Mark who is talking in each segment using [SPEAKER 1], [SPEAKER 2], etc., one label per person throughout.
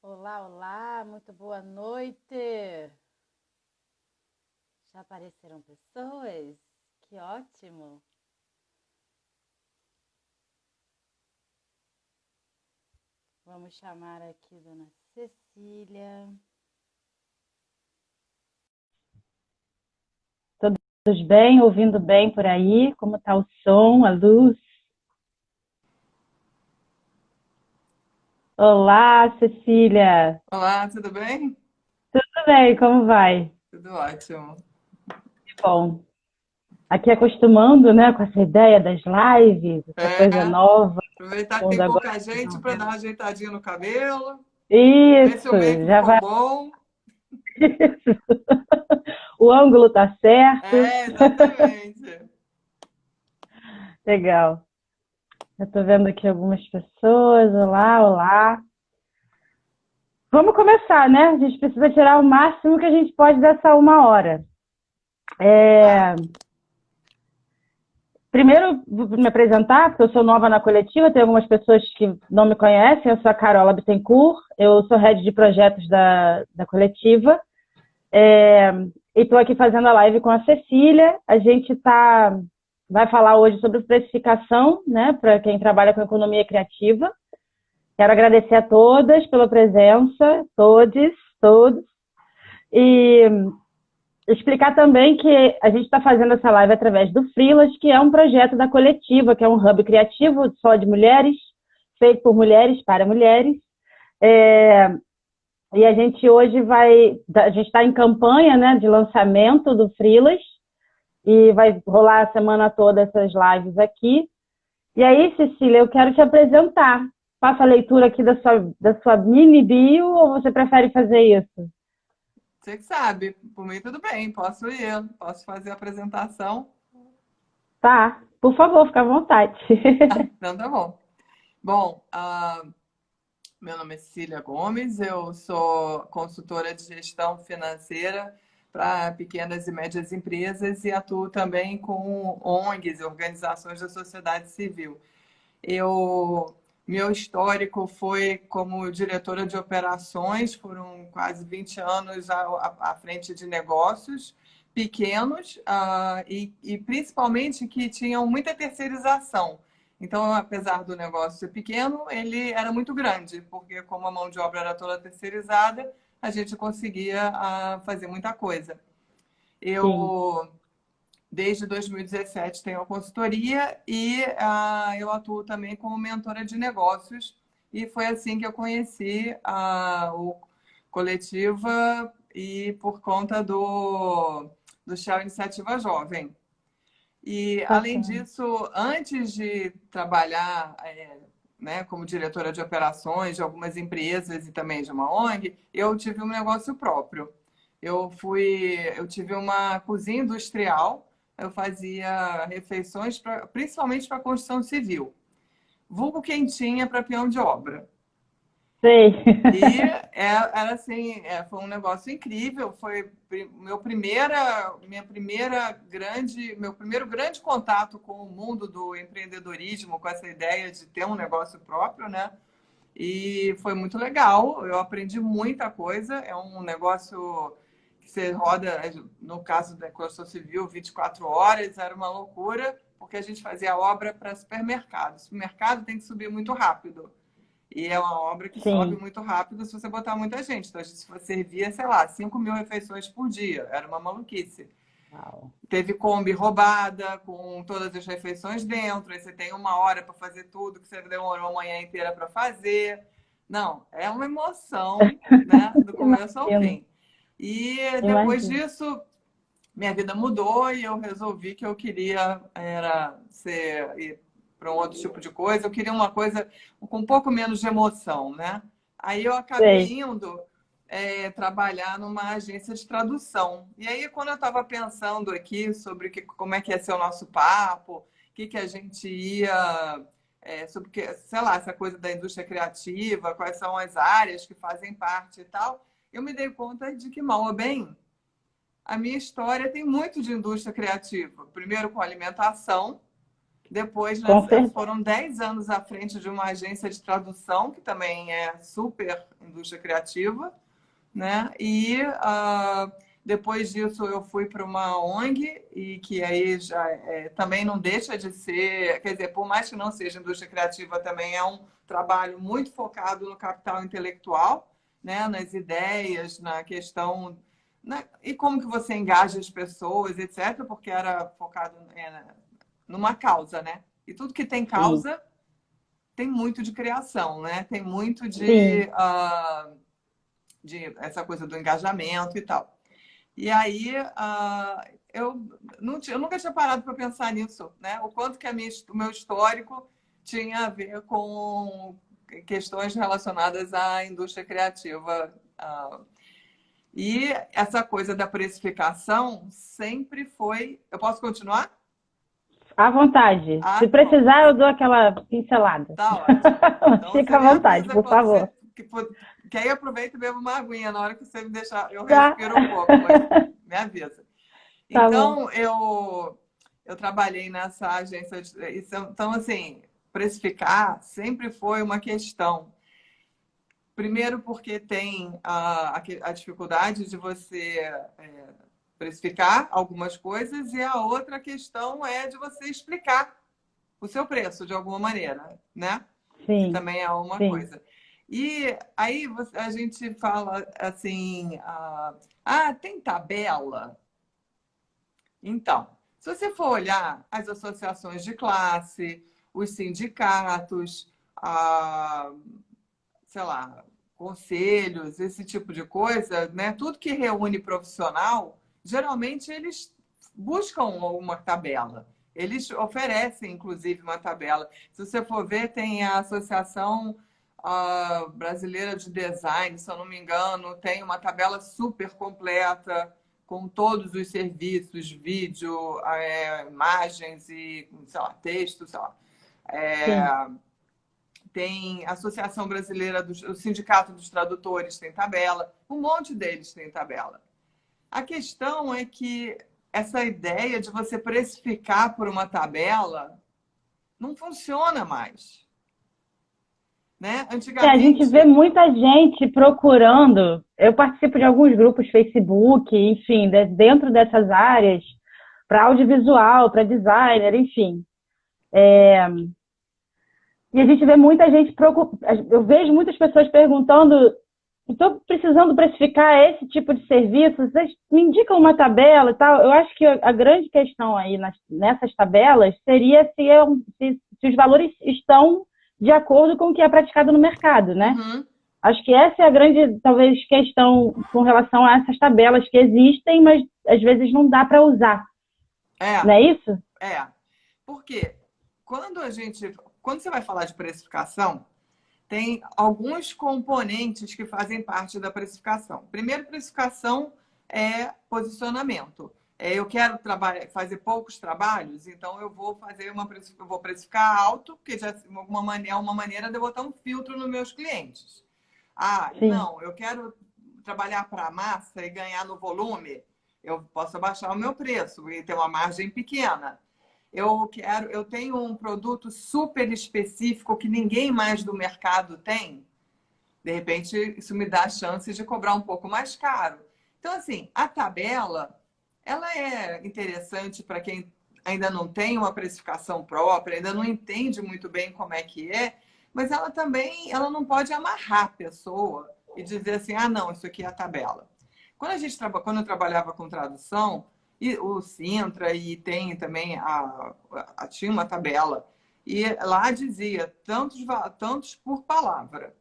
[SPEAKER 1] Olá, olá, muito boa noite. Já apareceram pessoas? Que ótimo. Vamos chamar aqui Dona Cecília. Todos bem? Ouvindo bem por aí? Como está o som, a luz? Olá, Cecília.
[SPEAKER 2] Olá, tudo bem?
[SPEAKER 1] Tudo bem? Como vai?
[SPEAKER 2] Tudo ótimo.
[SPEAKER 1] Que bom. Aqui acostumando, né, com essa ideia das lives, essa
[SPEAKER 2] É,
[SPEAKER 1] coisa nova.
[SPEAKER 2] aproveitar
[SPEAKER 1] O
[SPEAKER 2] que
[SPEAKER 1] mundo
[SPEAKER 2] tem
[SPEAKER 1] agora
[SPEAKER 2] pouca gente para dar uma ajeitadinha no cabelo, ver se o
[SPEAKER 1] Isso,
[SPEAKER 2] make
[SPEAKER 1] já
[SPEAKER 2] ficou
[SPEAKER 1] vai.
[SPEAKER 2] bom.
[SPEAKER 1] O ângulo tá certo.
[SPEAKER 2] É, exatamente.
[SPEAKER 1] Legal. Eu estou vendo aqui algumas pessoas. Olá, olá. Vamos começar, né? A gente precisa tirar o máximo que a gente pode dessa uma hora.
[SPEAKER 2] Tá.
[SPEAKER 1] Primeiro, vou me apresentar, porque eu sou nova na coletiva, tem algumas pessoas que não me conhecem. Eu sou a Carola Bittencourt, eu sou head de projetos da coletiva. E estou aqui fazendo a live com a Cecília. A gente vai falar hoje sobre precificação, né, para quem trabalha com economia criativa. Quero agradecer a todas pela presença, todos, e explicar também que a gente está fazendo essa live através do Freelas, que é um projeto da coletiva, que é um hub criativo só de mulheres, feito por mulheres, para mulheres. E a gente hoje a gente está em campanha, né, de lançamento do Freelas, e vai rolar a semana toda essas lives aqui. E aí, Cecília, eu quero te apresentar. Faça a leitura aqui da sua mini bio ou você prefere fazer isso?
[SPEAKER 2] Você que sabe, por mim tudo bem, posso ir, posso fazer a apresentação.
[SPEAKER 1] Tá, por favor, fica à vontade.
[SPEAKER 2] Então tá bom. Bom, meu nome é Cecília Gomes, eu sou consultora de gestão financeira para pequenas e médias empresas e atuo também com ONGs, organizações da sociedade civil. Eu, meu histórico foi como diretora de operações, foram quase 20 anos à frente de negócios pequenos e principalmente que tinham muita terceirização. Então, apesar do negócio ser pequeno, ele era muito grande, porque como a mão de obra era toda terceirizada, a gente conseguia fazer muita coisa.
[SPEAKER 1] Sim.
[SPEAKER 2] Eu Desde 2017 tenho a consultoria e eu atuo também como mentora de negócios. E foi assim que eu conheci o Coletiva e por conta do Shell Iniciativa Jovem. E, além
[SPEAKER 1] Bacana.
[SPEAKER 2] disso, antes de trabalhar né, como diretora de operações de algumas empresas e também de uma ONG, eu tive um negócio próprio. Eu tive uma cozinha industrial, eu fazia refeições principalmente para construção civil, vulgo quentinha para peão de obra.
[SPEAKER 1] Sei.
[SPEAKER 2] E era assim, foi um negócio incrível. Foi meu primeiro grande contato com o mundo do empreendedorismo, com essa ideia de ter um negócio próprio, né? E foi muito legal. Eu aprendi muita coisa. É um negócio que você roda, no caso da construção civil, 24 horas. Era uma loucura, porque a gente fazia obra para supermercado. O supermercado tem que subir muito rápido. E é uma obra que sobe
[SPEAKER 1] Sim.
[SPEAKER 2] muito rápido se você botar muita gente. Então, a gente servia, sei lá, 5.000 refeições por dia. Era uma maluquice.
[SPEAKER 1] Uau.
[SPEAKER 2] Teve Kombi roubada, com todas as refeições dentro. Aí você tem uma hora para fazer tudo que você demorou a manhã inteira para fazer. Não, é uma emoção, né? Do começo ao
[SPEAKER 1] Imagino,
[SPEAKER 2] fim. E depois
[SPEAKER 1] imagino.
[SPEAKER 2] disso, minha vida mudou e eu resolvi que eu queria ir para um outro tipo de coisa. Eu queria uma coisa com um pouco menos de emoção, né? Aí eu acabei
[SPEAKER 1] Sei.
[SPEAKER 2] indo trabalhar numa agência de tradução. E aí, quando eu estava pensando aqui sobre como é que ia ser o nosso papo, o que a gente ia, sobre sei lá, essa coisa da indústria criativa, quais são as áreas que fazem parte e tal, eu me dei conta de que, mal ou bem, a minha história tem muito de indústria criativa. Primeiro com alimentação, Depois,
[SPEAKER 1] Com certeza.
[SPEAKER 2] foram 10 anos à frente de uma agência de tradução, que também é super indústria criativa, né? E depois disso eu fui para uma ONG, e que aí já também não deixa de ser, quer dizer, por mais que não seja indústria criativa, também é um trabalho muito focado no capital intelectual, né? Nas ideias, na questão, né? E como que você engaja as pessoas, etc., porque era focado numa causa, né? E tudo que tem
[SPEAKER 1] Sim,
[SPEAKER 2] causa tem muito de criação, né? Tem muito
[SPEAKER 1] sim.
[SPEAKER 2] de essa coisa do engajamento e tal. E aí eu nunca tinha parado para pensar nisso, né? O quanto que o meu histórico tinha a ver com questões relacionadas à indústria criativa. E essa coisa da precificação sempre foi. Eu posso continuar?
[SPEAKER 1] À vontade.
[SPEAKER 2] Ah,
[SPEAKER 1] Se
[SPEAKER 2] tá bom.
[SPEAKER 1] precisar, eu dou aquela pincelada.
[SPEAKER 2] Tá ótimo. Então você
[SPEAKER 1] Fica à
[SPEAKER 2] me
[SPEAKER 1] vontade,
[SPEAKER 2] avisa
[SPEAKER 1] por
[SPEAKER 2] quando
[SPEAKER 1] favor.
[SPEAKER 2] você. Que aí aproveita e beba uma aguinha na hora que você me deixar. Eu
[SPEAKER 1] Tá?
[SPEAKER 2] respiro um pouco, mas me avisa.
[SPEAKER 1] Tá bom.
[SPEAKER 2] Então, eu trabalhei nessa agência. Então, assim, precificar sempre foi uma questão. Primeiro, porque tem a dificuldade de você precificar algumas coisas, e a outra questão é de você explicar o seu preço de alguma maneira, né? Que
[SPEAKER 1] Sim,
[SPEAKER 2] também é uma
[SPEAKER 1] sim.
[SPEAKER 2] coisa. E aí a gente fala assim, tem tabela? Então, se você for olhar as associações de classe, os sindicatos, sei lá, conselhos, esse tipo de coisa, né? Tudo que reúne profissional, geralmente eles buscam uma tabela. Eles oferecem, inclusive, uma tabela. Se você for ver, tem a Associação Brasileira de Design, se eu não me engano, tem uma tabela super completa com todos os serviços, vídeo, imagens e, sei lá, texto, sei lá.
[SPEAKER 1] Sim.
[SPEAKER 2] Tem a Associação Brasileira, o Sindicato dos Tradutores tem tabela, um monte deles tem tabela. A questão é que essa ideia de você precificar por uma tabela não funciona mais, né?
[SPEAKER 1] A gente vê
[SPEAKER 2] Antigamente,
[SPEAKER 1] muita gente procurando. Eu participo de alguns grupos Facebook, enfim, dentro dessas áreas, para audiovisual, para designer, enfim. E a gente vê muita gente eu vejo muitas pessoas perguntando: estou precisando precificar esse tipo de serviço, vocês me indicam uma tabela e tal. Eu acho que a grande questão aí nessas tabelas seria se os valores estão de acordo com o que é praticado no mercado, né?
[SPEAKER 2] uhum,
[SPEAKER 1] Acho que essa é a grande, talvez, questão com relação a essas tabelas que existem, mas às vezes não dá para usar. Não é isso?
[SPEAKER 2] porque quando você vai falar de precificação, tem alguns componentes que fazem parte da precificação. Primeiro, precificação é posicionamento. Eu quero fazer poucos trabalhos, então eu vou eu vou precificar alto, porque já é uma maneira de eu botar um filtro nos meus clientes.
[SPEAKER 1] Sim,
[SPEAKER 2] Não, eu quero trabalhar para a massa e ganhar no volume, eu posso abaixar o meu preço e ter uma margem pequena. Eu tenho um produto super específico que ninguém mais do mercado tem. De repente, isso me dá a chance de cobrar um pouco mais caro. Então, assim, a tabela, ela é interessante para quem ainda não tem uma precificação própria, ainda não entende muito bem como é que é, mas ela também, ela não pode amarrar a pessoa e dizer assim, não, isso aqui é a tabela. Quando eu trabalhava com tradução, e o Sintra, e tem também tinha uma tabela, e lá dizia tantos por palavra,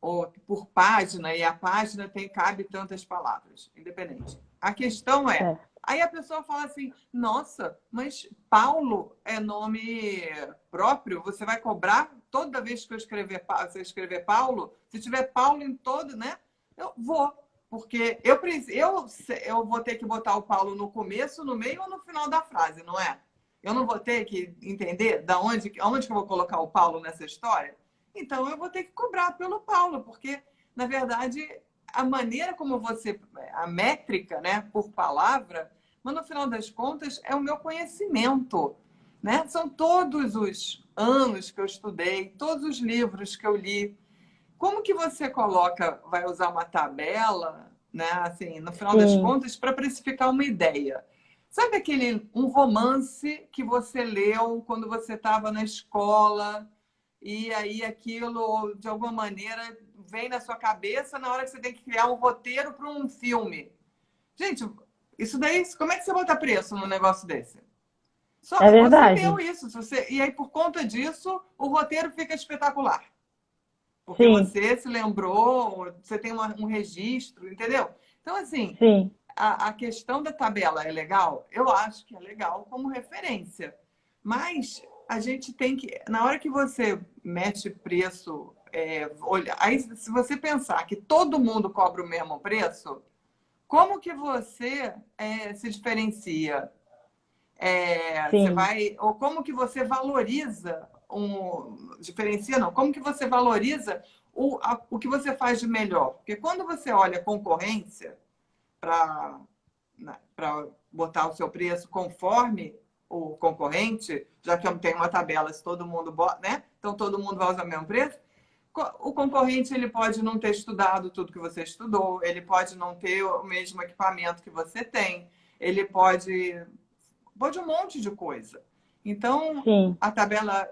[SPEAKER 2] ou por página, e a página cabe tantas palavras, independente. A questão
[SPEAKER 1] certo.
[SPEAKER 2] aí a pessoa fala assim, nossa, mas Paulo é nome próprio? Você vai cobrar toda vez que você escrever Paulo? Se tiver Paulo em todo, né? Eu vou, porque eu vou ter que botar o Paulo no começo, no meio ou no final da frase, não é? Eu não vou ter que entender aonde que eu vou colocar o Paulo nessa história? Então eu vou ter que cobrar pelo Paulo, porque, na verdade, a maneira como a métrica, né, por palavra, mas no final das contas é o meu conhecimento, né? São todos os anos que eu estudei, todos os livros que eu li. Como que você coloca, vai usar uma tabela, né? Assim, no final das
[SPEAKER 1] Sim,
[SPEAKER 2] contas, para precificar uma ideia? Sabe um romance que você leu quando você estava na escola e aí aquilo, de alguma maneira, vem na sua cabeça na hora que você tem que criar um roteiro para um filme? Gente, isso daí, como é que você bota preço num negócio desse? Só
[SPEAKER 1] é
[SPEAKER 2] você
[SPEAKER 1] verdade.
[SPEAKER 2] leu isso, e aí por conta disso o roteiro fica espetacular, porque
[SPEAKER 1] Sim,
[SPEAKER 2] você se lembrou, você tem um registro, entendeu? Então, assim,
[SPEAKER 1] sim,
[SPEAKER 2] a questão da tabela é legal? Eu acho que é legal como referência, mas a gente tem que, na hora que você mete preço, olha, aí se você pensar que todo mundo cobra o mesmo preço, como que você se diferencia? Você
[SPEAKER 1] sim,
[SPEAKER 2] vai, ou como que você valoriza diferencia não, como que você valoriza o que você faz de melhor? Porque quando você olha a concorrência para botar o seu preço conforme o concorrente, já que eu tenho uma tabela, se todo mundo bota, né? Então todo mundo vai usar o mesmo preço. O concorrente ele pode não ter estudado tudo que você estudou, ele pode não ter o mesmo equipamento que você tem, ele pode um monte de coisa. Então,
[SPEAKER 1] sim,
[SPEAKER 2] a tabela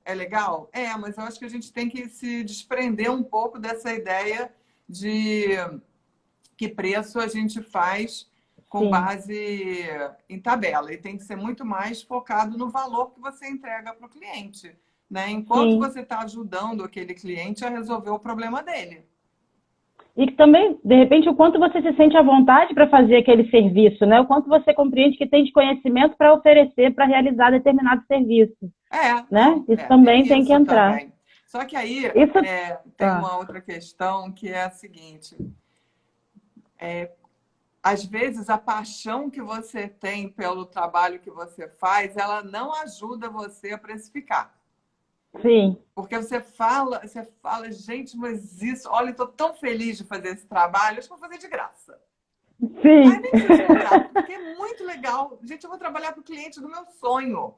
[SPEAKER 2] é legal? É, mas eu acho que a gente tem que se desprender um pouco dessa ideia de que preço a gente faz com
[SPEAKER 1] sim,
[SPEAKER 2] base em tabela. E tem que ser muito mais focado no valor que você entrega para o cliente, né? Enquanto
[SPEAKER 1] sim.
[SPEAKER 2] você está ajudando aquele cliente a resolver o problema dele.
[SPEAKER 1] E que também, de repente, o quanto você se sente à vontade para fazer aquele serviço, né? O quanto você compreende que tem de conhecimento para oferecer, para realizar determinado serviço, né? Isso também
[SPEAKER 2] Tem
[SPEAKER 1] tem que
[SPEAKER 2] isso
[SPEAKER 1] entrar.
[SPEAKER 2] também. Só que aí
[SPEAKER 1] Isso,
[SPEAKER 2] tem
[SPEAKER 1] ah,
[SPEAKER 2] uma outra questão que é a seguinte: às vezes a paixão que você tem pelo trabalho que você faz, ela não ajuda você a precificar.
[SPEAKER 1] sim,
[SPEAKER 2] Porque você fala, gente, mas isso, olha, eu estou tão feliz de fazer esse trabalho, acho que vou fazer de graça. Aí
[SPEAKER 1] sim.
[SPEAKER 2] nem precisa de contrato, porque é muito legal. Gente, eu vou trabalhar para o cliente do meu sonho.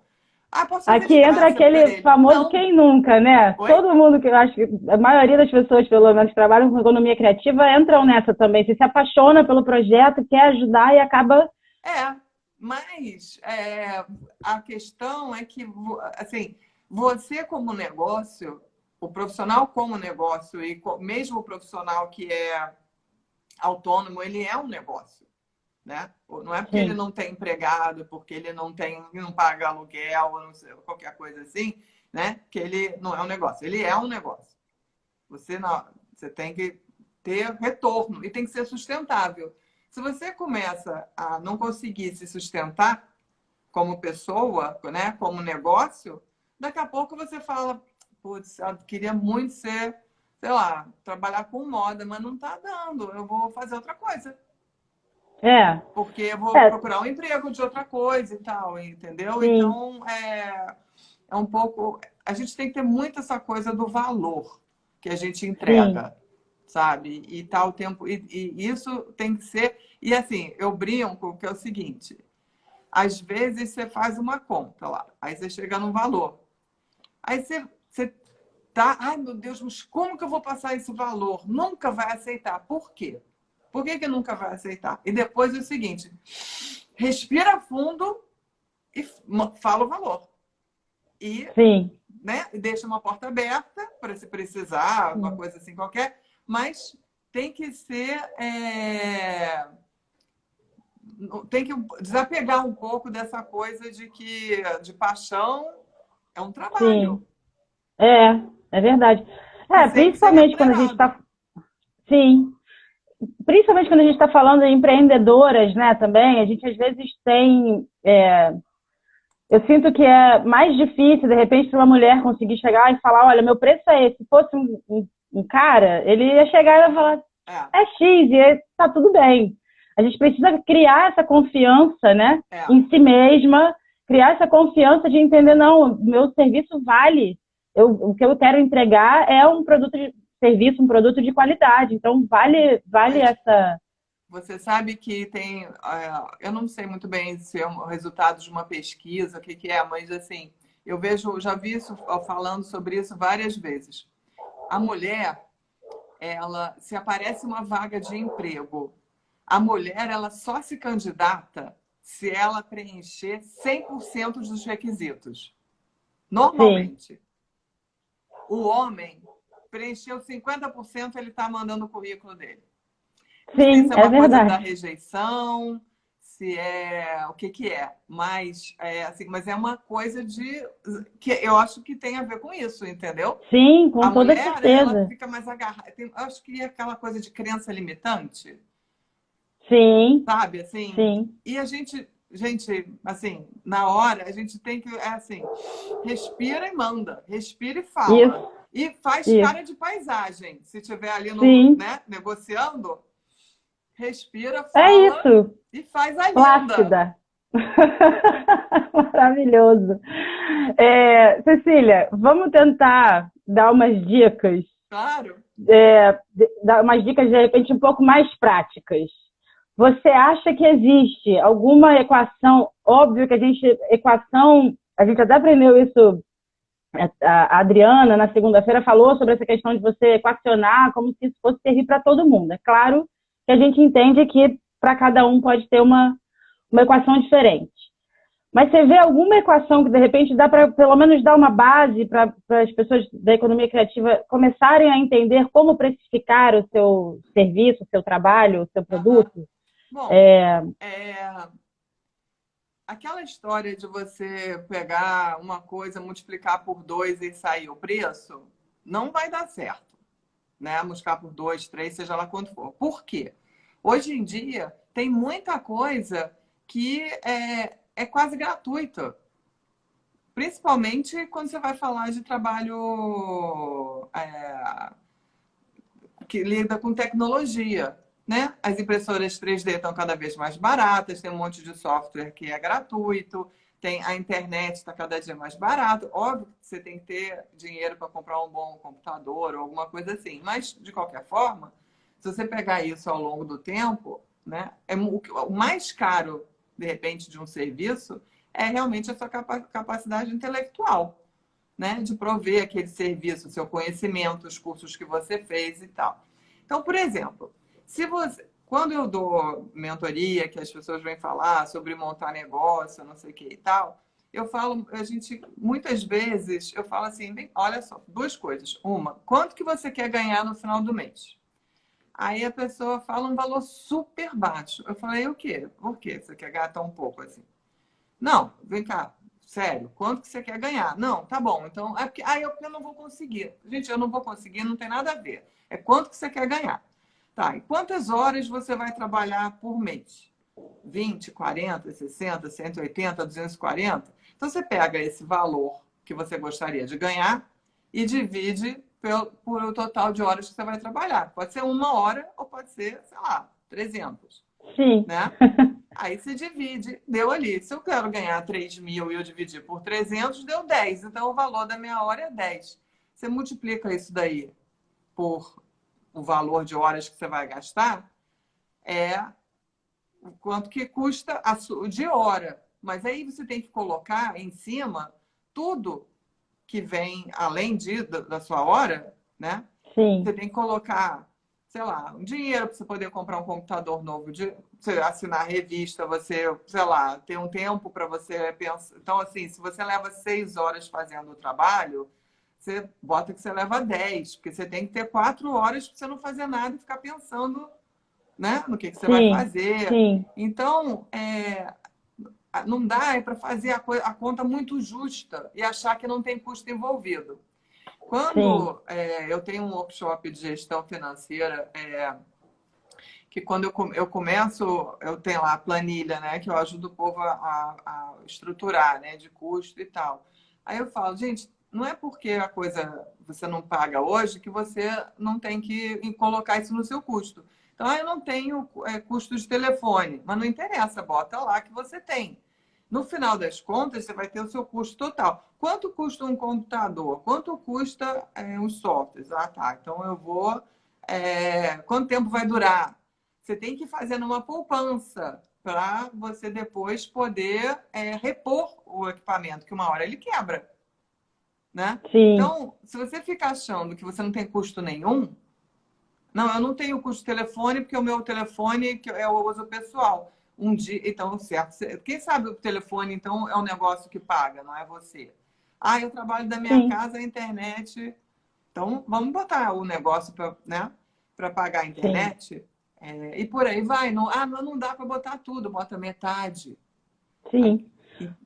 [SPEAKER 2] Ah, posso fazer
[SPEAKER 1] Aqui
[SPEAKER 2] de
[SPEAKER 1] entra
[SPEAKER 2] graça para
[SPEAKER 1] aquele
[SPEAKER 2] ele?
[SPEAKER 1] famoso
[SPEAKER 2] Não.
[SPEAKER 1] quem nunca, né?
[SPEAKER 2] Oi?
[SPEAKER 1] Todo mundo que eu acho que a maioria das pessoas, pelo menos, que trabalham com economia criativa entram nessa também. Você se apaixona pelo projeto, quer ajudar e acaba.
[SPEAKER 2] Mas a questão é que, assim, você como negócio, o profissional como negócio e mesmo o profissional que é autônomo, ele é um negócio, né? Não é porque ele
[SPEAKER 1] Sim,
[SPEAKER 2] não tem empregado, porque ele não paga aluguel, não sei, qualquer coisa assim, né? Que ele não é um negócio. Ele é um negócio. Você tem que ter retorno e tem que ser sustentável. Se você começa a não conseguir se sustentar como pessoa, né, como negócio, daqui a pouco você fala, putz, eu queria muito ser, sei lá, trabalhar com moda, mas não está dando, eu vou fazer outra coisa.
[SPEAKER 1] é,
[SPEAKER 2] Porque eu vou
[SPEAKER 1] é,
[SPEAKER 2] procurar um emprego de outra coisa e tal, entendeu?
[SPEAKER 1] sim,
[SPEAKER 2] Então, é um pouco. A gente tem que ter muito essa coisa do valor que a gente
[SPEAKER 1] sim,
[SPEAKER 2] entrega, sabe? E tal tempo. E isso tem que ser. E assim, eu brinco que é o seguinte: às vezes você faz uma conta lá, aí você chega num valor. Aí você tá, ai meu Deus, mas como que eu vou passar esse valor? Nunca vai aceitar. Por quê? Por que nunca vai aceitar? E depois é o seguinte: respira fundo e fala o valor. E,
[SPEAKER 1] sim,
[SPEAKER 2] né, deixa uma porta aberta para se precisar, uma
[SPEAKER 1] sim.
[SPEAKER 2] coisa assim qualquer, mas tem que ser. Tem que desapegar um pouco dessa coisa de que de paixão é um trabalho
[SPEAKER 1] Sim. É verdade.
[SPEAKER 2] que tem que ser
[SPEAKER 1] Principalmente quando a gente
[SPEAKER 2] remunerado.
[SPEAKER 1] está. Sim. Principalmente quando a gente está falando em empreendedoras, né, também, a gente às vezes tem. Eu sinto que é mais difícil, de repente, para uma mulher conseguir chegar e falar, olha, meu preço é esse. Se fosse um cara, ele ia chegar e ia falar,
[SPEAKER 2] É,
[SPEAKER 1] é X, e tá tudo bem. A gente precisa criar essa confiança, né,
[SPEAKER 2] é.
[SPEAKER 1] em si mesma, criar essa confiança de entender, não, meu serviço vale. O que eu quero entregar é um produto de serviço, um produto de qualidade. Então, vale
[SPEAKER 2] Mas
[SPEAKER 1] essa.
[SPEAKER 2] você sabe que tem, eu não sei muito bem se é um resultado de uma pesquisa, o que que é, mas assim, eu vejo, já vi isso falando sobre isso várias vezes. A mulher, ela, se aparece uma vaga de emprego, a mulher, ela só se candidata se ela preencher 100% dos requisitos.
[SPEAKER 1] Sim,
[SPEAKER 2] Normalmente. O homem preencheu 50%, ele está mandando o currículo dele. Não sei
[SPEAKER 1] sim,
[SPEAKER 2] se é
[SPEAKER 1] é
[SPEAKER 2] uma coisa da
[SPEAKER 1] verdade.
[SPEAKER 2] rejeição, se é o que que é, mas é assim, mas é uma coisa de que eu acho que tem a ver com isso, entendeu?
[SPEAKER 1] Sim, com
[SPEAKER 2] A
[SPEAKER 1] toda
[SPEAKER 2] mulher, ela
[SPEAKER 1] certeza.
[SPEAKER 2] fica mais agarrada. Eu acho que é aquela coisa de crença limitante,
[SPEAKER 1] Sim,
[SPEAKER 2] sabe? Assim,
[SPEAKER 1] sim.
[SPEAKER 2] e gente, assim, na hora a gente tem que, assim, respira e manda, respira e fala.
[SPEAKER 1] Isso,
[SPEAKER 2] E faz cara
[SPEAKER 1] isso.
[SPEAKER 2] de paisagem. Se tiver ali no,
[SPEAKER 1] Sim,
[SPEAKER 2] né, negociando, respira,
[SPEAKER 1] é
[SPEAKER 2] fala
[SPEAKER 1] isso.
[SPEAKER 2] e faz a linda.
[SPEAKER 1] Plácida. Maravilhoso. Cecília, vamos tentar dar umas dicas,
[SPEAKER 2] Claro.
[SPEAKER 1] dar umas dicas de repente um pouco mais práticas. Você acha que existe alguma equação? Óbvio que a gente até aprendeu isso. A Adriana, na segunda-feira, falou sobre essa questão de você equacionar como se isso fosse servir para todo mundo. É claro que a gente entende que para cada um pode ter uma equação diferente. Mas você vê alguma equação que, de repente, dá para, pelo menos, dar uma base para as pessoas da economia criativa começarem a entender como precificar o seu serviço, o seu trabalho, o seu
[SPEAKER 2] Aham.
[SPEAKER 1] produto?
[SPEAKER 2] Bom,
[SPEAKER 1] É,
[SPEAKER 2] é, aquela história de você pegar uma coisa, multiplicar por dois e sair o preço, não vai dar certo, né? Multiplicar por dois, três, seja lá quanto for. Por quê? Hoje em dia tem muita coisa que é quase gratuita, principalmente quando você vai falar de trabalho que lida com tecnologia, né? As impressoras 3D estão cada vez mais baratas, tem um monte de software que é gratuito, tem a internet está cada dia mais barata. Óbvio que você tem que ter dinheiro para comprar um bom computador ou alguma coisa assim, mas de qualquer forma, se você pegar isso ao longo do tempo, né, o mais caro de repente de um serviço é realmente a sua capacidade intelectual, né, de prover aquele serviço, o seu conhecimento, os cursos que você fez e tal. Então, por exemplo, se você, quando eu dou mentoria, que as pessoas vêm falar sobre montar negócio, não sei o que e tal, eu falo, a gente, muitas vezes, eu falo assim, bem, olha só, duas coisas. Uma, quanto que você quer ganhar no final do mês? Aí a pessoa fala um valor super baixo. Eu falei, o quê? Por quê? Você quer ganhar tão pouco assim? Não, vem cá, sério, quanto que você quer ganhar? Não, tá bom, então é porque eu não vou conseguir. Gente, eu não vou conseguir, não tem nada a ver. É quanto que você quer ganhar. Tá, e quantas horas você vai trabalhar por mês? 20, 40, 60, 180, 240? Então você pega esse valor que você gostaria de ganhar e divide por o total de horas que você vai trabalhar. Pode ser uma hora ou pode ser, sei lá, 300,
[SPEAKER 1] sim,
[SPEAKER 2] né? Aí você divide, deu ali. Se eu quero ganhar 3.000 e eu dividir por 300, deu 10. Então o valor da minha hora é 10. Você multiplica isso daí por o valor de horas que você vai gastar, é o quanto que custa de hora. Mas aí você tem que colocar em cima tudo que vem além da sua hora, né? Você
[SPEAKER 1] sim,
[SPEAKER 2] tem que colocar, sei lá, um dinheiro para você poder comprar um computador novo, de você assinar a revista, você, sei lá, ter um tempo para você pensar. Então, assim, se você leva 6 horas fazendo o trabalho, você bota que você leva 10, porque você tem que ter 4 horas para você não fazer nada e ficar pensando, né, no que você vai
[SPEAKER 1] sim,
[SPEAKER 2] fazer.
[SPEAKER 1] sim,
[SPEAKER 2] Então, não dá para fazer a conta muito justa e achar que não tem custo envolvido.
[SPEAKER 1] sim,
[SPEAKER 2] Quando eu tenho um workshop de gestão financeira, que quando eu começo, eu tenho lá a planilha, né, que eu ajudo o povo a estruturar, né, de custo e tal. Aí eu falo, gente, não é porque a coisa você não paga hoje que você não tem que colocar isso no seu custo. Então, eu não tenho custo de telefone, mas não interessa, bota lá que você tem. No final das contas, você vai ter o seu custo total. Quanto custa um computador? Quanto custa os softwares? Ah, tá. Então eu vou. Quanto tempo vai durar? você tem que ir fazendo uma poupança para você depois poder repor o equipamento, que uma hora ele quebra, né?
[SPEAKER 1] Sim,
[SPEAKER 2] Então, se você fica achando que você não tem custo nenhum, não, eu não tenho custo de telefone, porque o meu telefone que eu uso pessoal. Um dia, então, certo. Quem sabe o telefone, então, é um negócio que paga, não é você. Ah, eu trabalho da minha
[SPEAKER 1] sim,
[SPEAKER 2] casa, a internet. Então, vamos botar o negócio para, né, para pagar a
[SPEAKER 1] sim.
[SPEAKER 2] internet. E por aí vai. Não, mas não dá para botar tudo, bota metade.
[SPEAKER 1] Sim.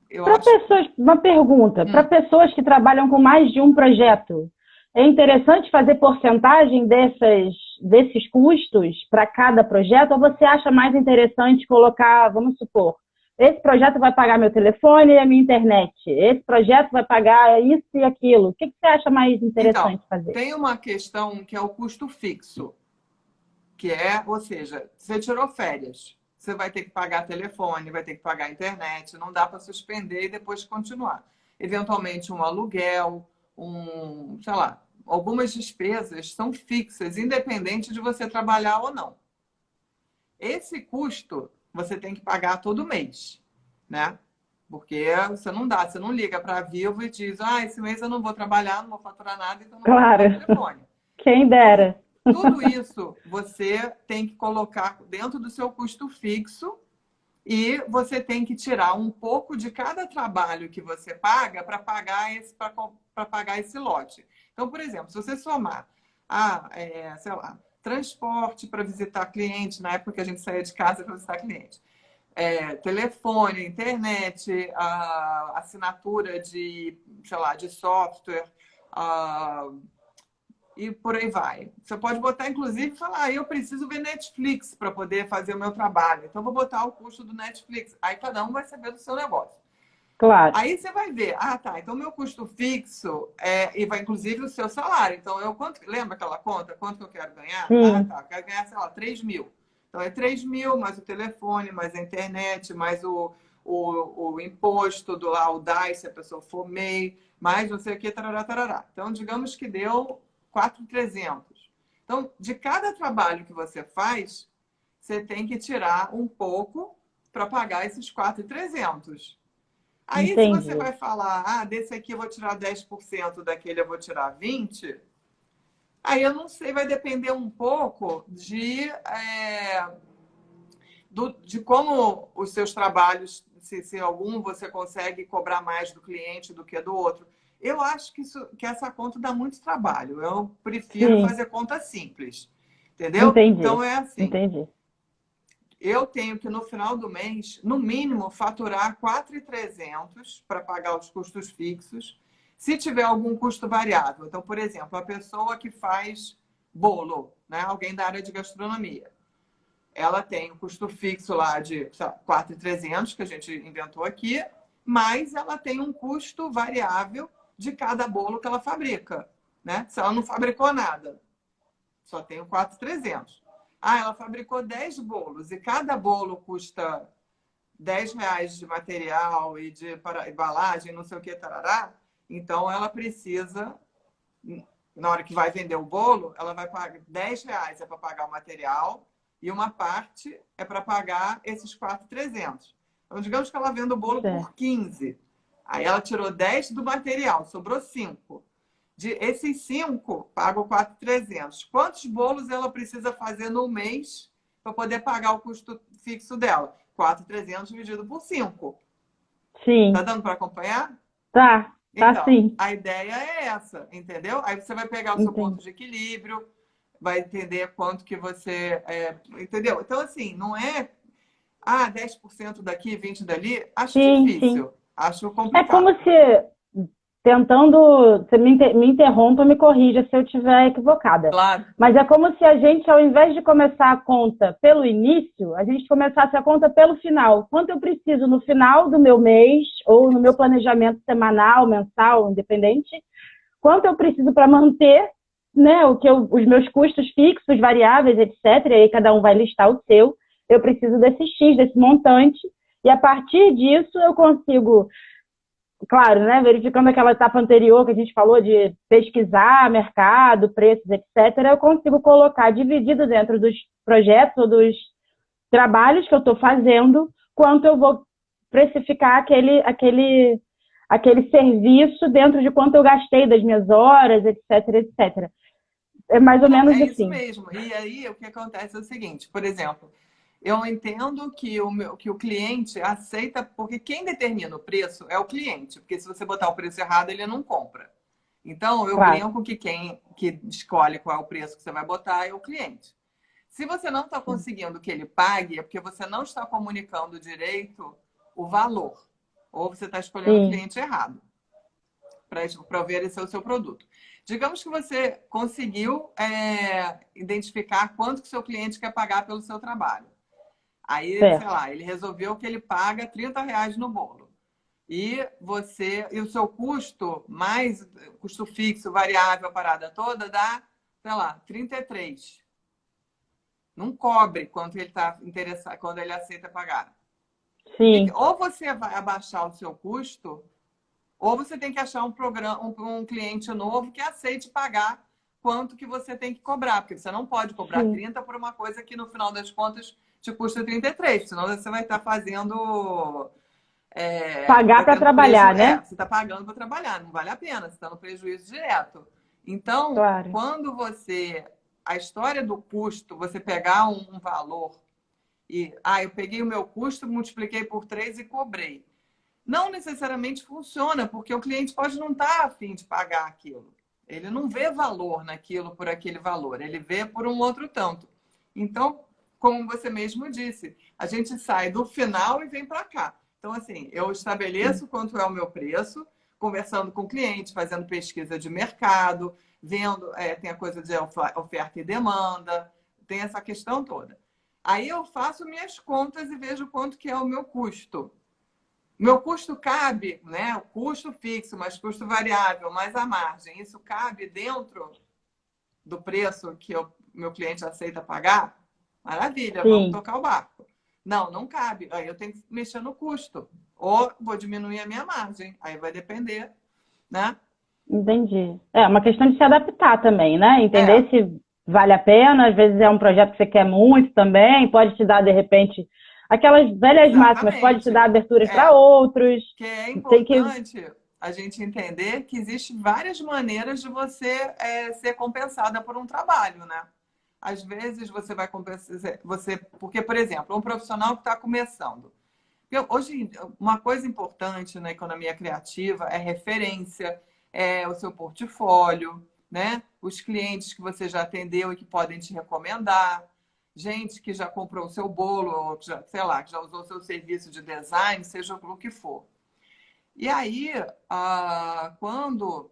[SPEAKER 2] Eu
[SPEAKER 1] Para
[SPEAKER 2] acho.
[SPEAKER 1] pessoas, uma pergunta, para
[SPEAKER 2] Hum.
[SPEAKER 1] pessoas que trabalham com mais de um projeto, é interessante fazer porcentagem desses custos para cada projeto, ou você acha mais interessante colocar, vamos supor, esse projeto vai pagar meu telefone e a minha internet, esse projeto vai pagar isso e aquilo. O que você acha mais
[SPEAKER 2] Então,
[SPEAKER 1] interessante fazer?
[SPEAKER 2] tem uma questão que é o custo fixo. Que é, ou seja, você tirou férias, você vai ter que pagar telefone, vai ter que pagar internet, não dá para suspender e depois continuar. Eventualmente um aluguel, sei lá, algumas despesas são fixas, independente de você trabalhar ou não. Esse custo você tem que pagar todo mês, né? Porque você não dá, você não liga para a Vivo e diz, esse mês eu não vou trabalhar, não vou faturar nada, então não vou pagar o
[SPEAKER 1] Claro,
[SPEAKER 2] telefone.
[SPEAKER 1] quem
[SPEAKER 2] Então,
[SPEAKER 1] dera.
[SPEAKER 2] tudo isso você tem que colocar dentro do seu custo fixo e você tem que tirar um pouco de cada trabalho que você paga para pagar esse lote. Então, por exemplo, se você somar, sei lá, transporte para visitar cliente, na época que a gente saía de casa para visitar cliente, telefone, internet, assinatura de, sei lá, de software, e por aí vai. Você pode botar, inclusive, e falar, eu preciso ver Netflix para poder fazer o meu trabalho. Então, vou botar o custo do Netflix. Aí, cada um vai saber do seu negócio.
[SPEAKER 1] Claro.
[SPEAKER 2] Aí, você vai ver, tá, então, meu custo fixo e vai, inclusive, o seu salário. Então, lembra aquela conta? Quanto que eu quero ganhar?
[SPEAKER 1] Sim,
[SPEAKER 2] Tá, eu quero ganhar, sei lá, 3 mil. Então, é 3 mil, mais o telefone, mais a internet, mais o imposto do lá, o DAI, se a pessoa for MEI, mais não sei o que, tarará, tarará. Então, digamos que deu 4.300. Então, de cada trabalho que você faz, você tem que tirar um pouco para pagar esses 4.300. Aí, se você
[SPEAKER 1] entendi.
[SPEAKER 2] vai falar, desse aqui eu vou tirar 10%, daquele eu vou tirar 20%, aí eu não sei, vai depender um pouco de como os seus trabalhos, se algum você consegue cobrar mais do cliente do que do outro. Eu acho que essa conta dá muito trabalho. Eu prefiro
[SPEAKER 1] Sim,
[SPEAKER 2] fazer conta simples. Entendeu?
[SPEAKER 1] entendi.
[SPEAKER 2] Então é assim.
[SPEAKER 1] Entendi.
[SPEAKER 2] Eu tenho que, no final do mês, no mínimo, faturar 4.300 para pagar os custos fixos, se tiver algum custo variável. Então, por exemplo, a pessoa que faz bolo, né? Alguém da área de gastronomia. Ela tem o custo fixo lá de 4.300, que a gente inventou aqui, mas ela tem um custo variável de cada bolo que ela fabrica, né? Se ela não fabricou nada, só tem o 4.300. Ela fabricou 10 bolos e cada bolo custa R$ 10 de material e de embalagem, não sei o que, tarará. Então, ela precisa, na hora que vai vender o bolo, ela vai pagar R$ 10 para pagar o material e uma parte é para pagar esses 4.300. Então, digamos que ela vende o bolo
[SPEAKER 1] Certo.
[SPEAKER 2] por 15. Aí ela tirou 10 do material, sobrou 5. Esses 5, paga o 4.300. Quantos bolos ela precisa fazer no mês para poder pagar o custo fixo dela? 4.300 dividido por 5. Tá
[SPEAKER 1] Sim,
[SPEAKER 2] dando para acompanhar?
[SPEAKER 1] tá
[SPEAKER 2] Então,
[SPEAKER 1] sim.
[SPEAKER 2] a ideia é essa, entendeu? Aí você vai pegar o seu ponto
[SPEAKER 1] Entendi.
[SPEAKER 2] de equilíbrio, vai entender quanto que você. Entendeu? Então, assim, não é 10% daqui, 20% dali. Acho
[SPEAKER 1] Sim, sim.
[SPEAKER 2] difícil, acho
[SPEAKER 1] É como
[SPEAKER 2] complicado.
[SPEAKER 1] se, tentando, você me interrompa, me corrija se eu estiver equivocada.
[SPEAKER 2] Claro.
[SPEAKER 1] Mas é como se a gente, ao invés de começar a conta pelo início, a gente começasse a conta pelo final. Quanto eu preciso no final do meu mês, ou no meu planejamento semanal, mensal, independente, quanto eu preciso para manter, né, os meus custos fixos, variáveis, etc. E aí cada um vai listar o seu. Eu preciso desse X, desse montante, e a partir disso eu consigo claro, né, verificando aquela etapa anterior que a gente falou de pesquisar mercado, preços, etc., eu consigo colocar dividido dentro dos projetos ou dos trabalhos que eu estou fazendo, quanto eu vou precificar aquele serviço dentro de quanto eu gastei das minhas horas, etc, etc. É mais ou
[SPEAKER 2] Não,
[SPEAKER 1] menos
[SPEAKER 2] é isso
[SPEAKER 1] assim.
[SPEAKER 2] mesmo. E aí o que acontece é o seguinte, por exemplo, eu entendo que o cliente aceita, porque quem determina o preço é o cliente, porque se você botar o preço errado, ele não compra. Então, eu
[SPEAKER 1] Claro.
[SPEAKER 2] brinco que quem que escolhe qual é o preço que você vai botar é o cliente. Se você não está
[SPEAKER 1] Sim.
[SPEAKER 2] conseguindo que ele pague, é porque você não está comunicando direito o valor. Ou você está escolhendo o
[SPEAKER 1] Sim.
[SPEAKER 2] cliente errado para oferecer o seu produto. Digamos que você conseguiu identificar quanto que o seu cliente quer pagar pelo seu trabalho. Aí, sei
[SPEAKER 1] Certo.
[SPEAKER 2] lá, ele resolveu que ele paga R$ 30 no bolo. E o seu custo, mais custo fixo, variável, a parada toda, dá, sei lá, 33. Não cobre quanto ele está interessado, quando ele aceita pagar.
[SPEAKER 1] Sim.
[SPEAKER 2] Ou você vai abaixar o seu custo, ou você tem que achar um cliente novo que aceite pagar quanto que você tem que cobrar, porque você não pode cobrar
[SPEAKER 1] Sim.
[SPEAKER 2] 30 por uma coisa que no final das contas te custa 33, senão você vai estar fazendo.
[SPEAKER 1] Pagar
[SPEAKER 2] Tá
[SPEAKER 1] para
[SPEAKER 2] tendo prejuízo.
[SPEAKER 1] trabalhar, né?
[SPEAKER 2] Você está pagando para trabalhar, não vale a pena, você está no prejuízo direto. Então,
[SPEAKER 1] Claro.
[SPEAKER 2] quando você. A história do custo, você pegar um valor eu peguei o meu custo, multipliquei por 3 e cobrei. Não necessariamente funciona, porque o cliente pode não estar a fim de pagar aquilo. Ele não vê valor naquilo por aquele valor, ele vê por um outro tanto. Então, como você mesmo disse, a gente sai do final e vem para cá. Então, assim, eu estabeleço quanto é o meu preço, conversando com o cliente, fazendo pesquisa de mercado, vendo, tem a coisa de oferta e demanda, tem essa questão toda. Aí eu faço minhas contas e vejo quanto que é o meu custo. Meu custo cabe, né? O custo fixo, mais custo variável, mais a margem. Isso cabe dentro do preço que o meu cliente aceita pagar? Maravilha, vamos
[SPEAKER 1] Sim.
[SPEAKER 2] tocar o barco. Não, não cabe. Aí eu tenho que mexer no custo. Ou vou diminuir a minha margem. Aí vai depender, né?
[SPEAKER 1] Entendi. É uma questão de se adaptar também, né?
[SPEAKER 2] É,
[SPEAKER 1] Entender se vale a pena, às vezes é um projeto que você quer muito também, pode te dar, de repente, aquelas velhas máximas, pode te
[SPEAKER 2] exatamente.
[SPEAKER 1] dar aberturas para
[SPEAKER 2] É,
[SPEAKER 1] outros.
[SPEAKER 2] que é
[SPEAKER 1] Tem que.
[SPEAKER 2] importante a gente entender que existem várias maneiras de você ser compensada por um trabalho, né? Às vezes você vai compensar, porque, por exemplo, um profissional que está começando. Hoje, uma coisa importante na economia criativa é referência, é o seu portfólio, né? Os clientes que você já atendeu e que podem te recomendar, gente que já comprou o seu bolo, ou que já, sei lá, que já usou o seu serviço de design, seja o que for. E aí, quando